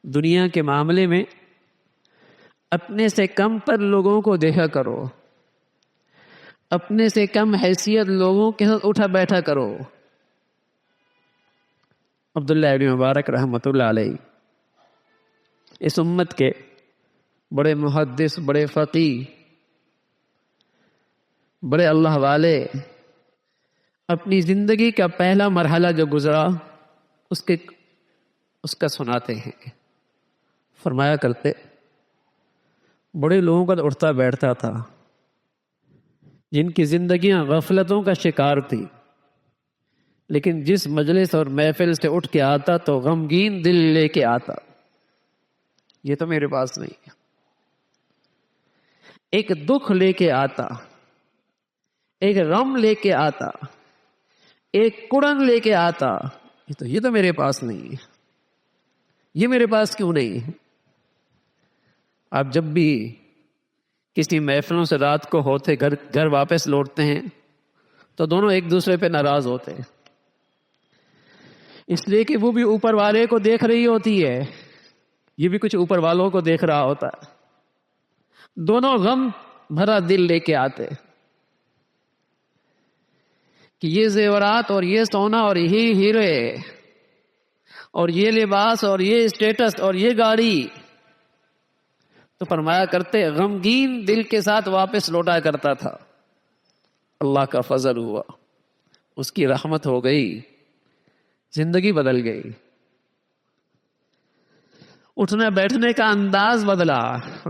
دنیا کے معاملے میں اپنے سے کم پر لوگوں کو دیکھا کرو, اپنے سے کم حیثیت لوگوں کے ساتھ اٹھا بیٹھا کرو. عبداللہ ابن مبارک رحمۃ اللہ علیہ اس امت کے بڑے محدث, بڑے فقیہ, بڑے اللہ والے, اپنی زندگی کا پہلا مرحلہ جو گزرا اس کا سناتے ہیں. فرمایا کرتے بڑے لوگوں کا اٹھتا بیٹھتا تھا جن کی زندگیاں غفلتوں کا شکار تھی, لیکن جس مجلس اور محفل سے اٹھ کے آتا تو غمگین دل لے کے آتا. یہ تو میرے پاس نہیں ہے. ایک دکھ لے کے آتا, ایک غم لے کے آتا, ایک کڑن لے کے آتا. یہ تو میرے پاس نہیں ہے. یہ میرے پاس کیوں نہیں ہے؟ آپ جب بھی کسی محفلوں سے رات کو ہوتے گھر واپس لوٹتے ہیں تو دونوں ایک دوسرے پہ ناراض ہوتے ہیں, اس لیے کہ وہ بھی اوپر والے کو دیکھ رہی ہوتی ہے, یہ بھی کچھ اوپر والوں کو دیکھ رہا ہوتا ہے. دونوں غم بھرا دل لے کے آتے کہ یہ زیورات اور یہ سونا اور یہ ہیرے اور یہ لباس اور یہ اسٹیٹس اور یہ گاڑی. تو فرمایا کرتے غمگین دل کے ساتھ واپس لوٹا کرتا تھا. اللہ کا فضل ہوا، اس کی رحمت ہو گئی، زندگی بدل گئی، اٹھنے بیٹھنے کا انداز بدلا۔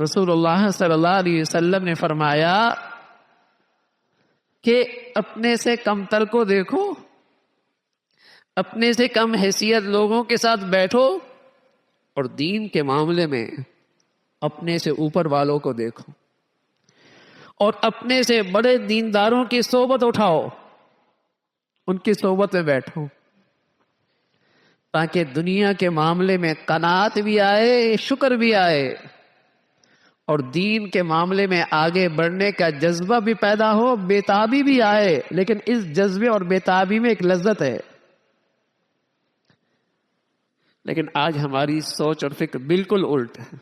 رسول اللہ صلی اللہ علیہ وسلم نے فرمایا کہ اپنے سے کم تر کو دیکھو، اپنے سے کم حیثیت لوگوں کے ساتھ بیٹھو، اور دین کے معاملے میں اپنے سے اوپر والوں کو دیکھو، اور اپنے سے بڑے دینداروں کی صحبت اٹھاؤ، ان کی صحبت میں بیٹھو، تاکہ دنیا کے معاملے میں قناعت بھی آئے، شکر بھی آئے، اور دین کے معاملے میں آگے بڑھنے کا جذبہ بھی پیدا ہو، بےتابی بھی آئے، لیکن اس جذبے اور بےتابی میں ایک لذت ہے۔ لیکن آج ہماری سوچ اور فکر بالکل الٹ ہے،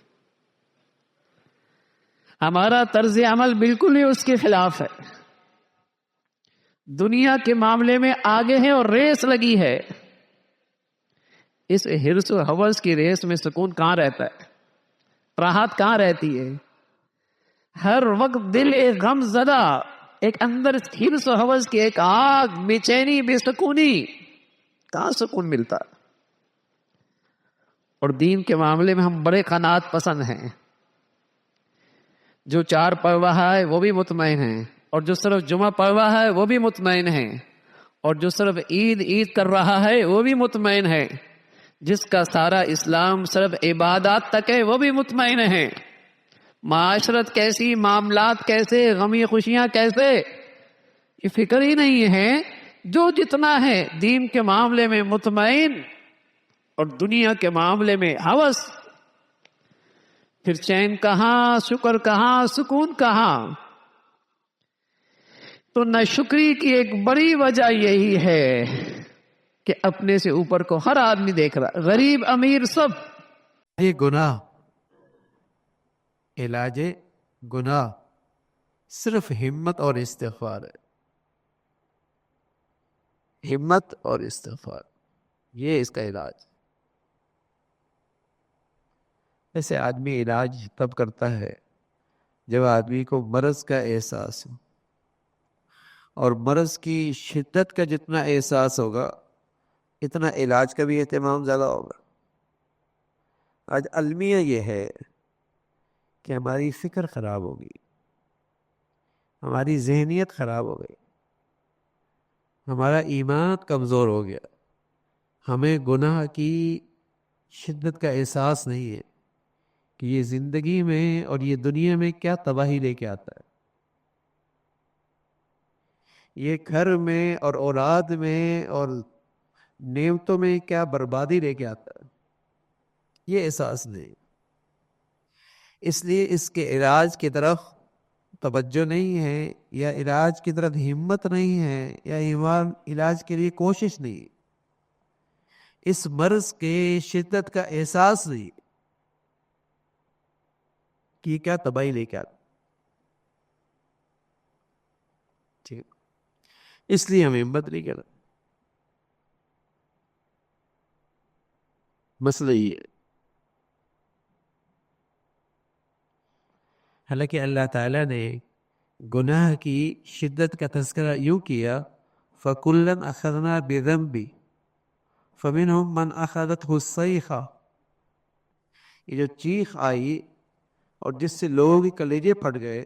ہمارا طرز عمل بالکل ہی اس کے خلاف ہے، دنیا کے معاملے میں آگے ہے اور ریس لگی ہے۔ اس حرص و ہوس کی ریس میں سکون کہاں رہتا ہے، راحت کہاں رہتی ہے؟ ہر وقت دل ایک غم زدہ، ایک اندر حرص و ہوس کی ایک آگ، بے چینی، بے سکونی، کہاں سکون ملتا؟ اور دین کے معاملے میں ہم بڑے قناعت پسند ہیں، جو 4 پڑھ رہا ہے وہ بھی مطمئن ہیں، اور جو صرف جمعہ پڑھ رہا ہے وہ بھی مطمئن ہیں، اور جو صرف عید کر رہا ہے وہ بھی مطمئن ہے، جس کا سارا اسلام صرف عبادات تک ہے وہ بھی مطمئن ہیں۔ معاشرت کیسی، معاملات کیسے، غمی خوشیاں کیسے، یہ فکر ہی نہیں ہے۔ جو جتنا ہے دین کے معاملے میں مطمئن اور دنیا کے معاملے میں ہوس، پھر چین کہاں، شکر کہاں، سکون کہاں؟ تو ناشکری کی ایک بڑی وجہ یہی ہے کہ اپنے سے اوپر کو ہر آدمی دیکھ رہا، غریب امیر سب۔ یہ گناہ، علاج گناہ صرف ہمت اور استغفار ہے، ہمت اور استغفار، یہ اس کا علاج۔ ایسے آدمی علاج تب کرتا ہے جب آدمی کو مرض کا احساس ہو، اور مرض کی شدت کا جتنا احساس ہوگا اتنا علاج کا بھی اہتمام زیادہ ہوگا۔ آج المیہ یہ ہے کہ ہماری فکر خراب ہوگی، ہماری ذہنیت خراب ہو گئی، ہمارا ایمان کمزور ہو گیا، ہمیں گناہ کی شدت کا احساس نہیں ہے کہ یہ زندگی میں اور یہ دنیا میں کیا تباہی لے کے آتا ہے، یہ گھر میں اور اولاد میں اور نعمتوں میں کیا بربادی لے کے آتا ہے، یہ احساس نہیں۔ اس لیے اس کے علاج کی طرف توجہ نہیں ہے، یا علاج کی طرف ہمت نہیں ہے، یا ایمان علاج کے لیے کوشش نہیں، اس مرض کے شدت کا احساس نہیں کہ یہ کیا تباہی لے کے آتا، ٹھیک، اس لیے ہمیں ہمت نہیں کرنا۔ مسئلہ یہ ہے۔ حالانکہ اللہ تعالیٰ نے گناہ کی شدت کا تذکرہ یوں کیا، فَكُلًّا أَخَذْنَا بِذَنْبِهِ فَمِنْهُمْ مَنْ أَخَذَتْهُ الصَّيْحَةُ، یہ جو چیخ آئی اور جس سے لوگوں کے کلیجے پھٹ گئے،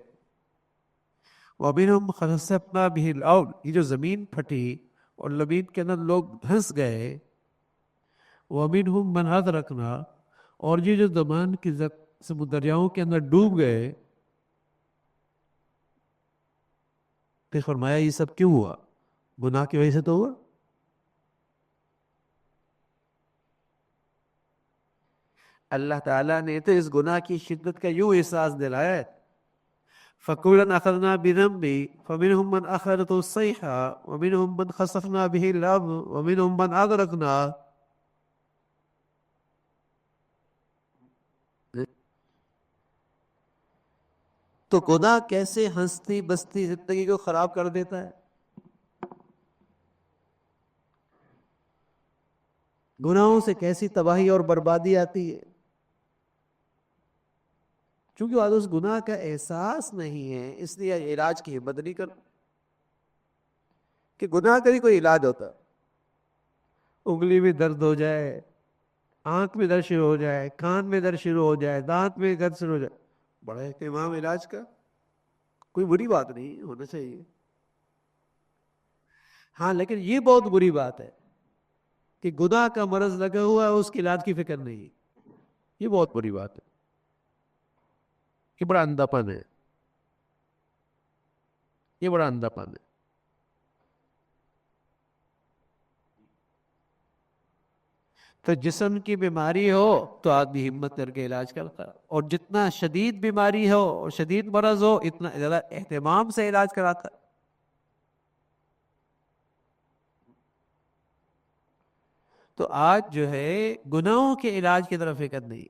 وَمِنْهُمْ خَسَفْنَا بِهِ الْأَرْضَ، یہ جو زمین پھٹی اور زمین کے اندر لوگ دھنس گئے، وَمِنْهُمْ مَنْ أَغْرَقْنَا، اور یہ جو زمان کی دریاؤں کے اندر ڈوب گئے۔ پھر فرمایا یہ سب کیوں ہوا؟ گناہ کی وجہ سے تو ہوا۔ اللہ تعالیٰ نے تو اس گناہ کی شدت کا یوں احساس دلایا ہے، فَكُلًّا أَخَذْنَا بِذَنْبِهِ فَمِنْهُمْ مَنْ أَخَذَتْهُ الصَّيْحَةُ وَمِنْهُمْ مَنْ خَسَفْنَا بِهِ الْأَرْضَ وَمِنْهُمْ مَنْ أَغْرَقْنَا۔ تو گناہ کیسے ہنستی بستی زندگی کو خراب کر دیتا ہے، گناہوں سے کیسی تباہی اور بربادی آتی ہے، چونکہ آج اس گناہ کا احساس نہیں ہے، اس لیے علاج کی ہمت نہیں کرتا۔ کہ گناہ کا ہی کوئی علاج ہوتا. انگلی میں درد ہو جائے, آنکھ میں درد شروع ہو جائے, کان میں درد شروع ہو جائے, دانت میں درد شروع ہو جائے, بڑا اہتمام علاج کا, کوئی بری بات نہیں, ہونا چاہیے. ہاں لیکن یہ بہت بری بات ہے کہ گناہ کا مرض لگا ہوا ہے, اس کے علاج کی فکر نہیں. یہ بہت بری بات ہے, یہ بڑا اندھا پن ہے, یہ بڑا اندھا پن ہے. تو جسم کی بیماری ہو تو آدمی ہمت کر کے علاج کرتا ہے, اور جتنا شدید بیماری ہو اور شدید مرض ہو اتنا زیادہ اہتمام سے علاج کراتا ہے. تو آج جو ہے گناہوں کے علاج کی طرف فکر نہیں.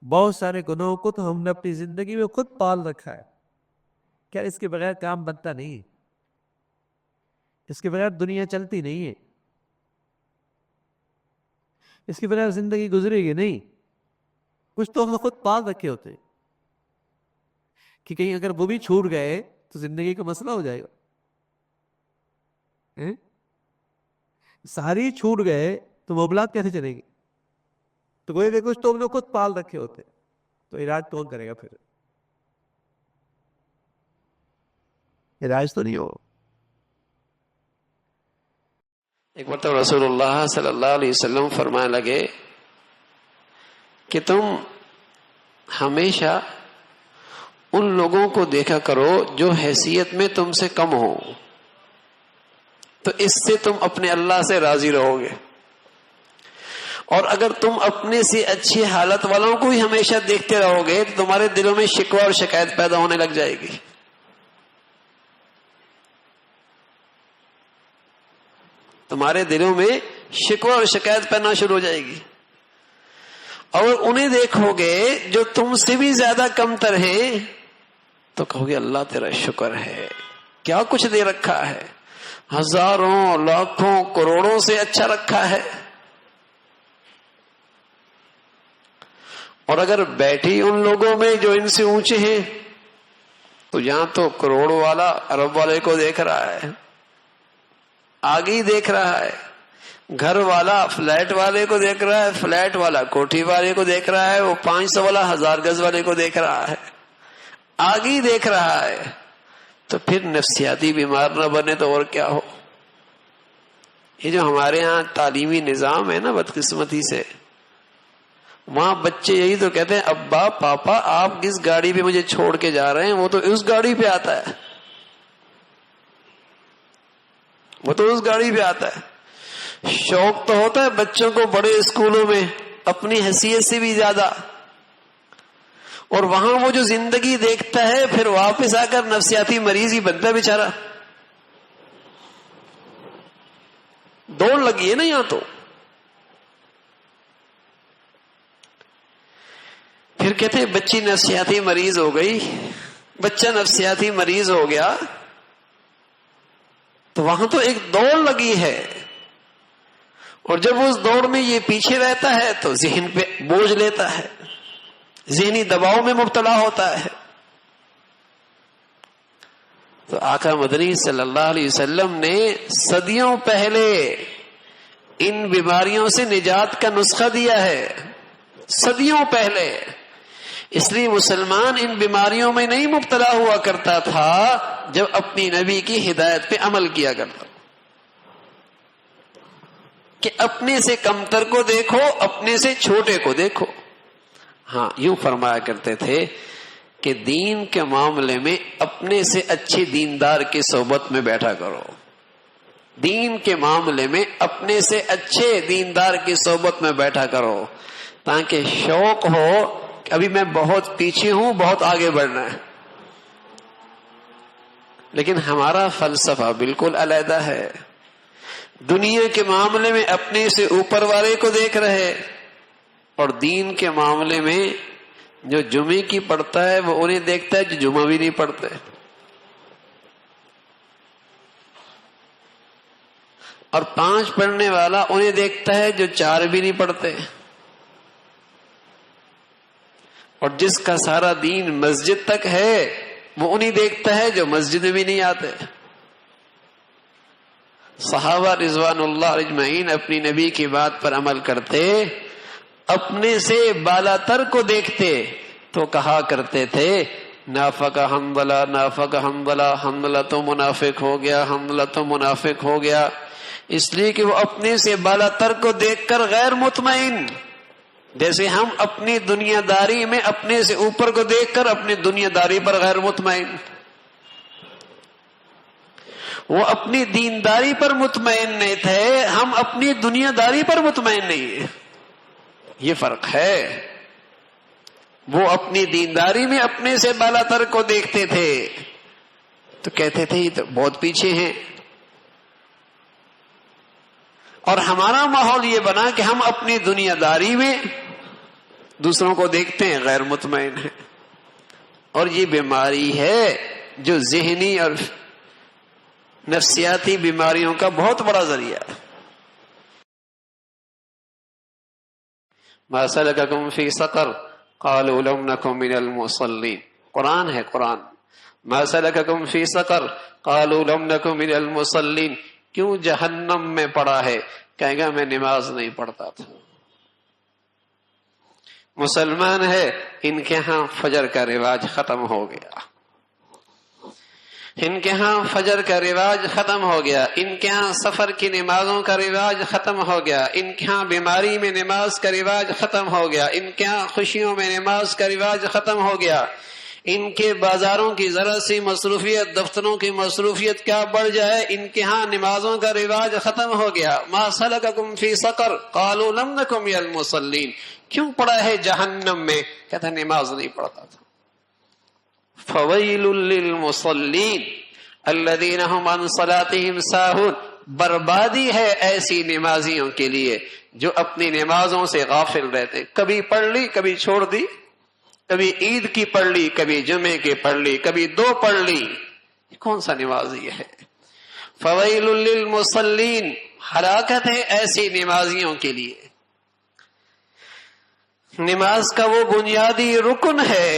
بہت سارے گناہوں کو تو ہم نے اپنی زندگی میں خود پال رکھا ہے. کیا اس کے بغیر کام بنتا نہیں ہے؟ اس کے بغیر دنیا چلتی نہیں ہے, اس کے بغیر زندگی گزرے گی نہیں. کچھ تو ہم نے خود پال رکھے ہوتے ہیں کہ کہیں اگر وہ بھی چھوٹ گئے تو زندگی کا مسئلہ ہو جائے گا. ساری چھوٹ گئے تو معاملات کیسے چلیں گے؟ تو کوئی کچھ تو ہم نے خود پال رکھے ہوتے, تو علاج کون کرے گا پھر؟ علاج تو نہیں ہو. ایک مرتبہ رسول اللہ صلی اللہ علیہ وسلم فرمانے لگے کہ تم ہمیشہ ان لوگوں کو دیکھا کرو جو حیثیت میں تم سے کم ہو, تو اس سے تم اپنے اللہ سے راضی رہو گے. اور اگر تم اپنے سے اچھی حالت والوں کو ہی ہمیشہ دیکھتے رہو گے تو تمہارے دلوں میں شکوہ اور شکایت پیدا ہونے لگ جائے گی. تمہارے دلوں میں شکوہ اور شکایت پیدا شروع ہو جائے گی. اور انہیں دیکھو گے جو تم سے بھی زیادہ کم تر ہیں تو کہو گے اللہ تیرا شکر ہے, کیا کچھ دے رکھا ہے, ہزاروں لاکھوں کروڑوں سے اچھا رکھا ہے. اور اگر بیٹھی ان لوگوں میں جو ان سے اونچے ہیں تو یہاں تو کروڑ والا ارب والے کو دیکھ رہا ہے, آگے ہی دیکھ رہا ہے, گھر والا فلیٹ والے کو دیکھ رہا ہے, فلیٹ والا کوٹھی والے کو دیکھ رہا ہے, وہ 500 والا 1000 گز والے کو دیکھ رہا ہے, آگے ہی دیکھ رہا ہے. تو پھر نفسیاتی بیمار نہ بنے تو اور کیا ہو. یہ جو ہمارے ہاں تعلیمی نظام ہے نا, بدقسمتی سے وہاں بچے یہی تو کہتے ہیں ابا پاپا آپ کس گاڑی پہ مجھے چھوڑ کے جا رہے ہیں, وہ تو اس گاڑی پہ آتا ہے, وہ تو اس گاڑی پہ آتا ہے. شوق تو ہوتا ہے بچوں کو بڑے اسکولوں میں اپنی حیثیت سے بھی زیادہ, اور وہاں وہ جو زندگی دیکھتا ہے پھر واپس آ کر نفسیاتی مریض ہی بنتا ہے بیچارہ. دوڑ لگی ہے نا یہاں تو. پھر کہتے ہیں بچی نفسیاتی مریض ہو گئی, بچہ نفسیاتی مریض ہو گیا تو وہاں تو ایک دوڑ لگی ہے, اور جب اس دوڑ میں یہ پیچھے رہتا ہے تو ذہن پہ بوجھ لیتا ہے, ذہنی دباؤ میں مبتلا ہوتا ہے. تو آقا مدنی صلی اللہ علیہ وسلم نے صدیوں پہلے ان بیماریوں سے نجات کا نسخہ دیا ہے, صدیوں پہلے. اس لیے مسلمان ان بیماریوں میں نہیں مبتلا ہوا کرتا تھا جب اپنی نبی کی ہدایت پہ عمل کیا کرتا, کہ اپنے سے کمتر کو دیکھو, اپنے سے چھوٹے کو دیکھو. ہاں یوں فرمایا کرتے تھے کہ دین کے معاملے میں اپنے سے اچھے دیندار کی صحبت میں بیٹھا کرو, دین کے معاملے میں اپنے سے اچھے دیندار کی صحبت میں بیٹھا کرو, تاکہ شوق ہو کہ ابھی میں بہت پیچھے ہوں, بہت آگے بڑھنا ہے. لیکن ہمارا فلسفہ بالکل علیحدہ ہے. دنیا کے معاملے میں اپنے سے اوپر والے کو دیکھ رہے, اور دین کے معاملے میں جو جمعے کی پڑھتا ہے وہ انہیں دیکھتا ہے جو جمعہ بھی نہیں پڑھتے, اور 5 پڑھنے والا انہیں دیکھتا ہے جو 4 بھی نہیں پڑھتے, اور جس کا سارا دین مسجد تک ہے وہ انہیں دیکھتا ہے جو مسجد میں بھی نہیں آتے. صحابہ رضوان اللہ اجمعین اپنی نبی کی بات پر عمل کرتے، اپنے سے بالا تر کو دیکھتے تو کہا کرتے تھے نافق حنظلہ، نافق حنظلہ، حنظلہ تو منافق ہو گیا، حنظلہ تو منافق ہو گیا، اس لیے کہ وہ اپنے سے بالا تر کو دیکھ کر غیر مطمئن، جیسے ہم اپنی دنیا داری میں اپنے سے اوپر کو دیکھ کر اپنی دنیا داری پر غیر مطمئن، وہ اپنی دینداری پر مطمئن نہیں تھے، ہم اپنی دنیا داری پر مطمئن نہیں ہیں، یہ فرق ہے۔ وہ اپنی دینداری میں اپنے سے بالا تر کو دیکھتے تھے تو کہتے تھے یہ تو بہت پیچھے ہیں، اور ہمارا ماحول یہ بنا کہ ہم اپنی دنیا داری میں دوسروں کو دیکھتے ہیں غیر مطمئن ہیں، اور یہ بیماری ہے جو ذہنی اور نفسیاتی بیماریوں کا بہت بڑا ذریعہ ہے۔ ما سلککم فی سقر قالوا لم نک من المصلین، قرآن ہے قرآن۔ ما سلککم فی سقر قالوا لم نک من المصلین، کیوں جہنم میں پڑا ہے؟ کہے گا میں نماز نہیں پڑھتا تھا۔ مسلمان ہے، ان کے ہاں فجر کا رواج ختم ہو گیا، ان کے ہاں فجر کا رواج ختم ہو گیا، ان کے ہاں سفر کی نمازوں کا رواج ختم ہو گیا، ان کے ہاں بیماری میں نماز کا رواج ختم ہو گیا، ان کے ہاں خوشیوں میں نماز کا رواج ختم ہو گیا، ان کے بازاروں کی ذرا سی مصروفیت، دفتروں کی مصروفیت کیا بڑھ جائے، ان کے ہاں نمازوں کا رواج ختم ہو گیا۔ ما سلککم فی سقر قالوا لم نک من المصلین، کیوں پڑا ہے جہنم میں؟ کہتا نماز نہیں پڑھتا تھا۔ فویل للمصلین الذین هم عن صلاتهم ساہون، بربادی ہے ایسی نمازیوں کے لیے جو اپنی نمازوں سے غافل رہتے، کبھی پڑھ لی کبھی چھوڑ دی، کبھی عید کی پڑھ لی کبھی جمعے کی پڑھ لی، کبھی دو پڑھ لی، یہ کون سا نمازی ہے؟ فویل للمصلین، ہلاکت ہے ایسی نمازیوں کے لیے۔ نماز کا وہ بنیادی رکن ہے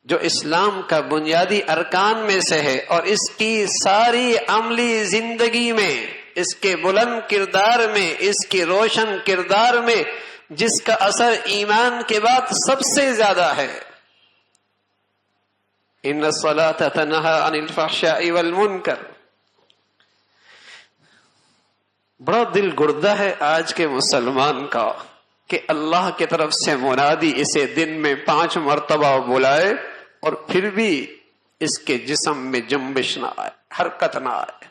جو اسلام کا بنیادی ارکان میں سے ہے، اور اس کی ساری عملی زندگی میں، اس کے بلند کردار میں، اس کی روشن کردار میں جس کا اثر ایمان کے بعد سب سے زیادہ ہے۔ ان الصلاۃ تنہی عن الفحشاء والمنکر، بڑا دل گردہ ہے آج کے مسلمان کا کہ اللہ کی طرف سے منادی اسے دن میں 5 مرتبہ بلائے اور پھر بھی اس کے جسم میں جنبش نہ آئے، حرکت نہ آئے۔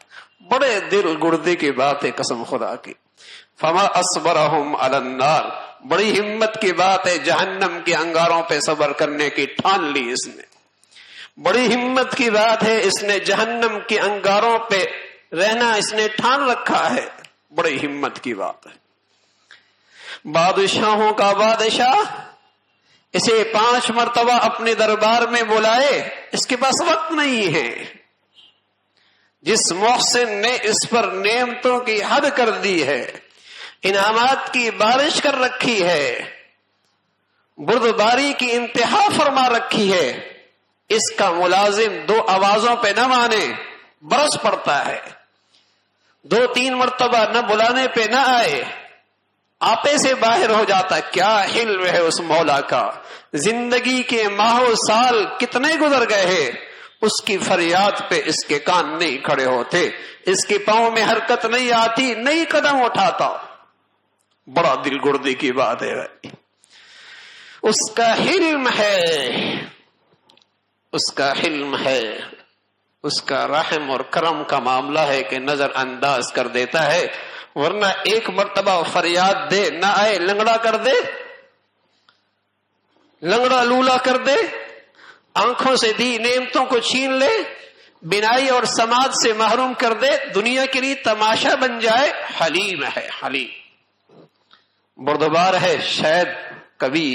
بڑے دل گردے کی بات ہے قسم خدا کی۔ فما اصبرہم علی النار، بڑی ہمت کی بات ہے، جہنم کے انگاروں پہ صبر کرنے کی ٹھان لی اس نے، بڑی ہمت کی بات ہے، اس نے جہنم کے انگاروں پہ رہنا اس نے ٹھان رکھا ہے، بڑی ہمت کی بات ہے۔ بادشاہوں کا بادشاہ اسے 5 مرتبہ اپنے دربار میں بلائے، اس کے پاس وقت نہیں ہے۔ جس محسن نے اس پر نعمتوں کی حد کر دی ہے، انعامات کی بارش کر رکھی ہے، بردباری کی انتہا فرما رکھی ہے، اس کا ملازم 2 آوازوں پہ نہ مانے برس پڑتا ہے، 2-3 مرتبہ نہ بلانے پہ نہ آئے، آپے سے باہر ہو جاتا۔ کیا حلم ہے اس مولا کا، زندگی کے ماہ و سال کتنے گزر گئے ہیں، اس کی فریاد پہ اس کے کان نہیں کھڑے ہوتے، اس کے پاؤں میں حرکت نہیں آتی، نہیں قدم اٹھاتا۔ بڑا دل گردی کی بات ہے بھائی۔ اس کا حلم ہے، اس کا حلم ہے، اس کا رحم اور کرم کا معاملہ ہے کہ نظر انداز کر دیتا ہے، ورنہ 1 مرتبہ فریاد دے نہ آئے، لنگڑا کر دے، لنگڑا لولا کر دے، آنکھوں سے دی نعمتوں کو چھین لے، بینائی اور سماعت سے محروم کر دے، دنیا کے لیے تماشا بن جائے۔ حلیم ہے، حلیم، بردبار ہے، شاید کبھی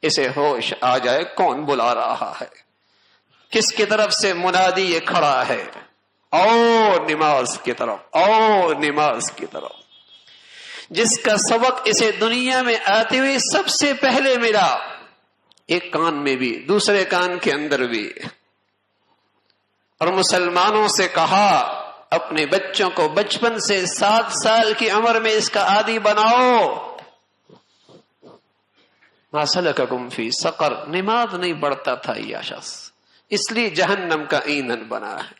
اسے ہوش آ جائے کون بلا رہا ہے، کس کی طرف سے منادی یہ کھڑا ہے، اور نماز کی طرف، اور نماز کی طرف، جس کا سبق اسے دنیا میں آتے ہوئے سب سے پہلے ملا، ایک کان میں بھی دوسرے کان کے اندر بھی، اور مسلمانوں سے کہا اپنے بچوں کو بچپن سے 7 سال کی عمر میں اس کا عادی بناؤ. ما سلککم فی سقر، نماز نہیں پڑھتا تھا یہ شخص، اس لیے جہنم کا ایندھن بنا ہے.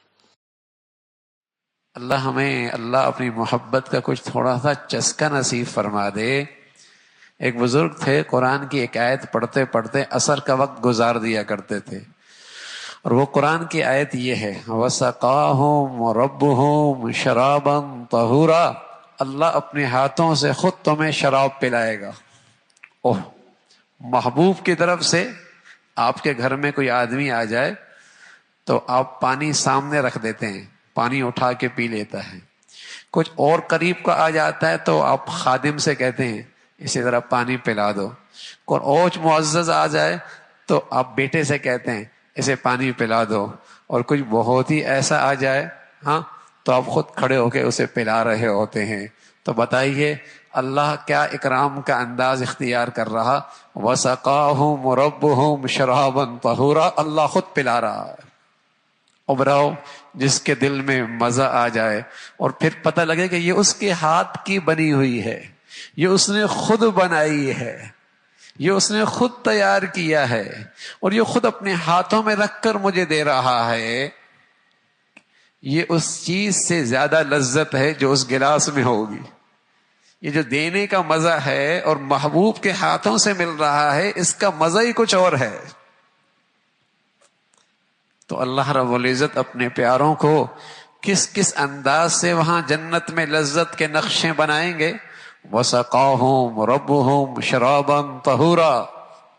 اللہ اپنی محبت کا کچھ تھوڑا سا چسکا نصیب فرما دے. ایک بزرگ تھے، قرآن کی ایک آیت پڑھتے پڑھتے عصر کا وقت گزار دیا کرتے تھے، اور وہ قرآن کی آیت یہ ہے وَسَقَاهُمْ رَبُّهُمْ شَرَابًا طَهُورًا، اللہ اپنے ہاتھوں سے خود تمہیں شراب پلائے گا. اوہ، محبوب کی طرف سے آپ کے گھر میں کوئی آدمی آ جائے تو آپ پانی سامنے رکھ دیتے ہیں، پانی اٹھا کے پی لیتا ہے. کچھ اور قریب کا آ جاتا ہے تو آپ خادم سے کہتے ہیں اسی طرح پانی پلا دو. کوئی اوچ معزز آ جائے تو آپ بیٹے سے کہتے ہیں اسے پانی پلا دو. اور کچھ بہت ہی ایسا آ جائے ہاں تو آپ خود کھڑے ہو کے اسے پلا رہے ہوتے ہیں. تو بتائیے اللہ کیا اکرام کا انداز اختیار کر رہا. وَسَقَاهُمْ رَبُّهُمْ شَرَابًا طَهُورًا، اللہ خود پلا رہا ہے. ابراؤ جس کے دل میں مزہ آ جائے اور پھر پتہ لگے کہ یہ اس کے ہاتھ کی بنی ہوئی ہے، یہ اس نے خود بنائی ہے، یہ اس نے خود تیار کیا ہے، اور یہ خود اپنے ہاتھوں میں رکھ کر مجھے دے رہا ہے، یہ اس چیز سے زیادہ لذت ہے جو اس گلاس میں ہوگی. یہ جو دینے کا مزہ ہے اور محبوب کے ہاتھوں سے مل رہا ہے، اس کا مزہ ہی کچھ اور ہے. تو اللہ رب العزت اپنے پیاروں کو کس کس انداز سے وہاں جنت میں لذت کے نقشے بنائیں گے. وَسَقَاهُمْ رَبُّهُمْ شَرَابًا طَهُورًا،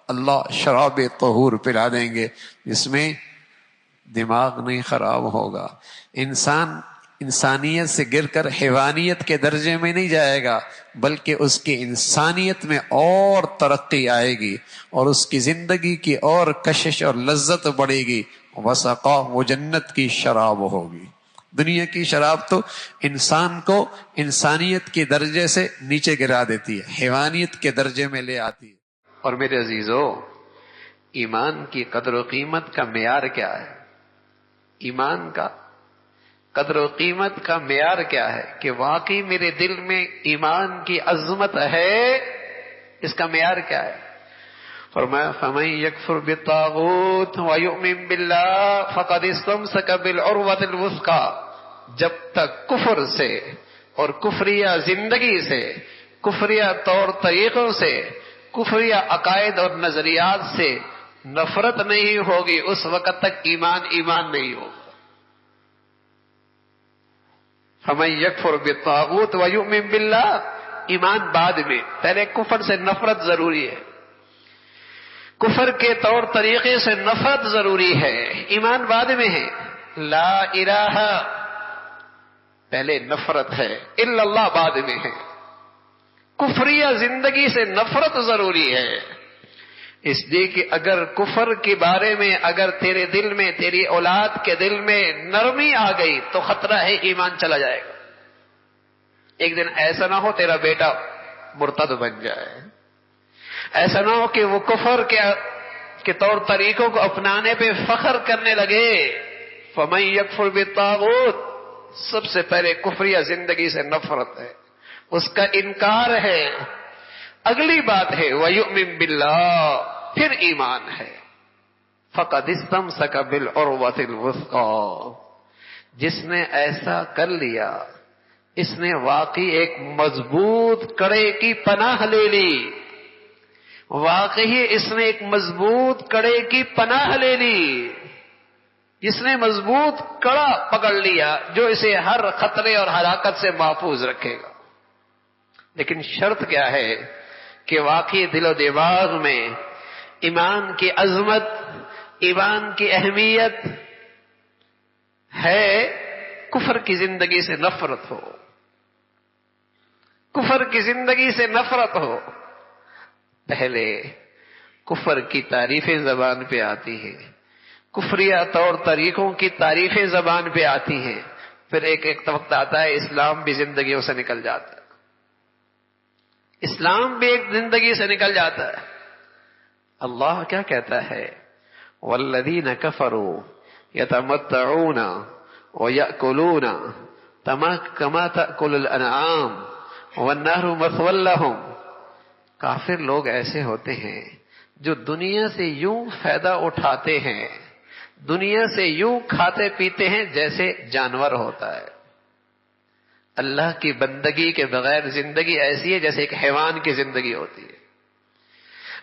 اللہ شراب طہور پلا دیں گے جس میں دماغ نہیں خراب ہوگا. انسانیت سے گر کر حیوانیت کے درجے میں نہیں جائے گا، بلکہ اس کی انسانیت میں اور ترقی آئے گی اور اس کی زندگی کی اور کشش اور لذت بڑھے گی. وسقا، وہ جنت کی شراب ہوگی. دنیا کی شراب تو انسان کو انسانیت کے درجے سے نیچے گرا دیتی ہے، حیوانیت کے درجے میں لے آتی ہے. اور میرے عزیزو، ایمان کی قدر و قیمت کا معیار کیا ہے؟ ایمان کا قدر و قیمت کا معیار کیا ہے کہ واقعی میرے دل میں ایمان کی عظمت ہے، اس کا معیار کیا ہے؟ فرمایا فَمَن يَكْفُرْ بِالطَّاغُوتِ وَيُؤْمِن بِاللَّهِ فَقَدِ اسْتَمْسَكَ بِالْعُرْوَةِ الْوُثْقَىٰ. جب تک کفر سے اور کفریہ زندگی سے، کفریہ طور طریقوں سے، کفریہ عقائد اور نظریات سے نفرت نہیں ہوگی، اس وقت تک ایمان نہیں ہوگا. فَمَن يَكْفُرْ بِالطَّاغُوتِ وَيُؤْمِن بِاللَّهِ، ایمان بعد میں، پہلے کفر سے نفرت ضروری ہے، کفر کے طور طریقے سے نفرت ضروری ہے، ایمان بعد میں ہے. لا الہ پہلے نفرت ہے، الا اللہ بعد میں ہے. کفریہ زندگی سے نفرت ضروری ہے، اس لیے کہ اگر کفر کے بارے میں اگر تیرے دل میں، تیری اولاد کے دل میں نرمی آ گئی تو خطرہ ہے ایمان چلا جائے گا. ایک دن ایسا نہ ہو تیرا بیٹا مرتد بن جائے، ایسا نہ ہو کہ وہ کفر کے طور طریقوں کو اپنانے پہ فخر کرنے لگے. فَمَن يَكْفُرْ بِالطَّاغُوتِ، سب سے پہلے کفریہ زندگی سے نفرت ہے، اس کا انکار ہے. اگلی بات ہے وَيُؤْمِن بِاللَّهِ، پھر ایمان ہے. فَقَدِ اسْتَمْسَكَ بِالْعُرْوَةِ الْوُثْقَىٰ، جس نے ایسا کر لیا اس نے واقعی ایک مضبوط کڑے کی پناہ لے لی. واقعی اس نے ایک مضبوط کڑے کی پناہ لے لی، جس نے مضبوط کڑا پکڑ لیا جو اسے ہر خطرے اور ہلاکت سے محفوظ رکھے گا. لیکن شرط کیا ہے کہ واقعی دل و دماغ میں ایمان کی عظمت، ایمان کی اہمیت ہے، کفر کی زندگی سے نفرت ہو، کفر کی زندگی سے نفرت ہو. پہلے کفر کی تعریفیں زبان پہ آتی ہیں، کفریہ طور طریقوں کی تعریفیں زبان پہ آتی ہیں، پھر ایک وقت آتا ہے اسلام بھی زندگیوں سے نکل جاتا ہے، اسلام بھی ایک زندگی سے نکل جاتا ہے. اللہ کیا کہتا ہے؟ وَالَّذِينَ كَفَرُوا يَتَمَتَّعُونَ وَيَأْكُلُونَ کما تأکل الانعام والنار مثوی لہم. کافر لوگ ایسے ہوتے ہیں جو دنیا سے یوں فائدہ اٹھاتے ہیں، دنیا سے یوں کھاتے پیتے ہیں جیسے جانور ہوتا ہے. اللہ کی بندگی کے بغیر زندگی ایسی ہے جیسے ایک حیوان کی زندگی ہوتی ہے.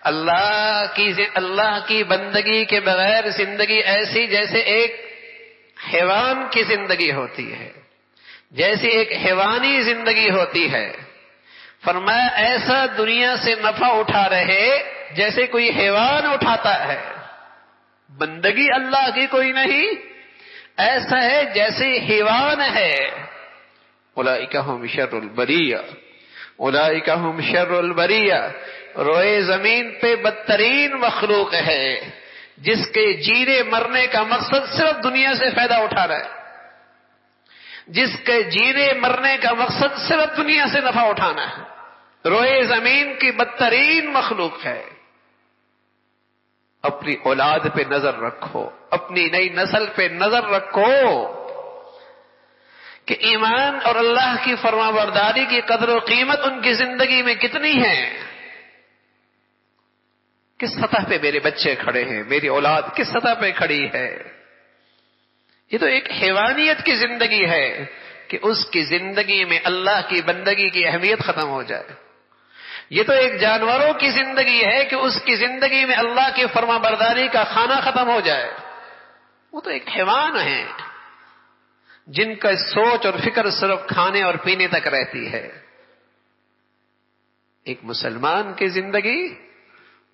اللہ کی بندگی کے بغیر زندگی ایسی جیسے ایک حیوان کی زندگی ہوتی ہے، جیسی ایک حیوانی زندگی ہوتی ہے. فرمایا ایسا دنیا سے نفع اٹھا رہے جیسے کوئی حیوان اٹھاتا ہے. بندگی اللہ کی کوئی نہیں، ایسا ہے جیسے حیوان ہے. اولئک ھم شر البریہ، اولئک ھم شر البریہ. روئے زمین پہ بدترین مخلوق ہے جس کے جینے مرنے کا مقصد صرف دنیا سے فائدہ اٹھا رہا ہے، جس کے جینے مرنے کا مقصد صرف دنیا سے نفع اٹھانا ہے. روئے زمین کی بدترین مخلوق ہے. اپنی اولاد پہ نظر رکھو، اپنی نئی نسل پہ نظر رکھو کہ ایمان اور اللہ کی فرما برداری کی قدر و قیمت ان کی زندگی میں کتنی ہے. کس سطح پہ میرے بچے کھڑے ہیں، میری اولاد کس سطح پہ کھڑی ہے. یہ تو ایک حیوانیت کی زندگی ہے کہ اس کی زندگی میں اللہ کی بندگی کی اہمیت ختم ہو جائے. یہ تو ایک جانوروں کی زندگی ہے کہ اس کی زندگی میں اللہ کی فرما برداری کا کھانا ختم ہو جائے. وہ تو ایک حیوان ہے جن کا سوچ اور فکر صرف کھانے اور پینے تک رہتی ہے. ایک مسلمان کی زندگی،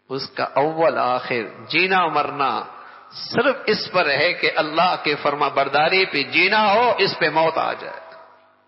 اس کا اول آخر جینا مرنا صرف اس پر ہے کہ اللہ کے فرما برداری پہ جینا ہو، اس پہ موت آ جائے.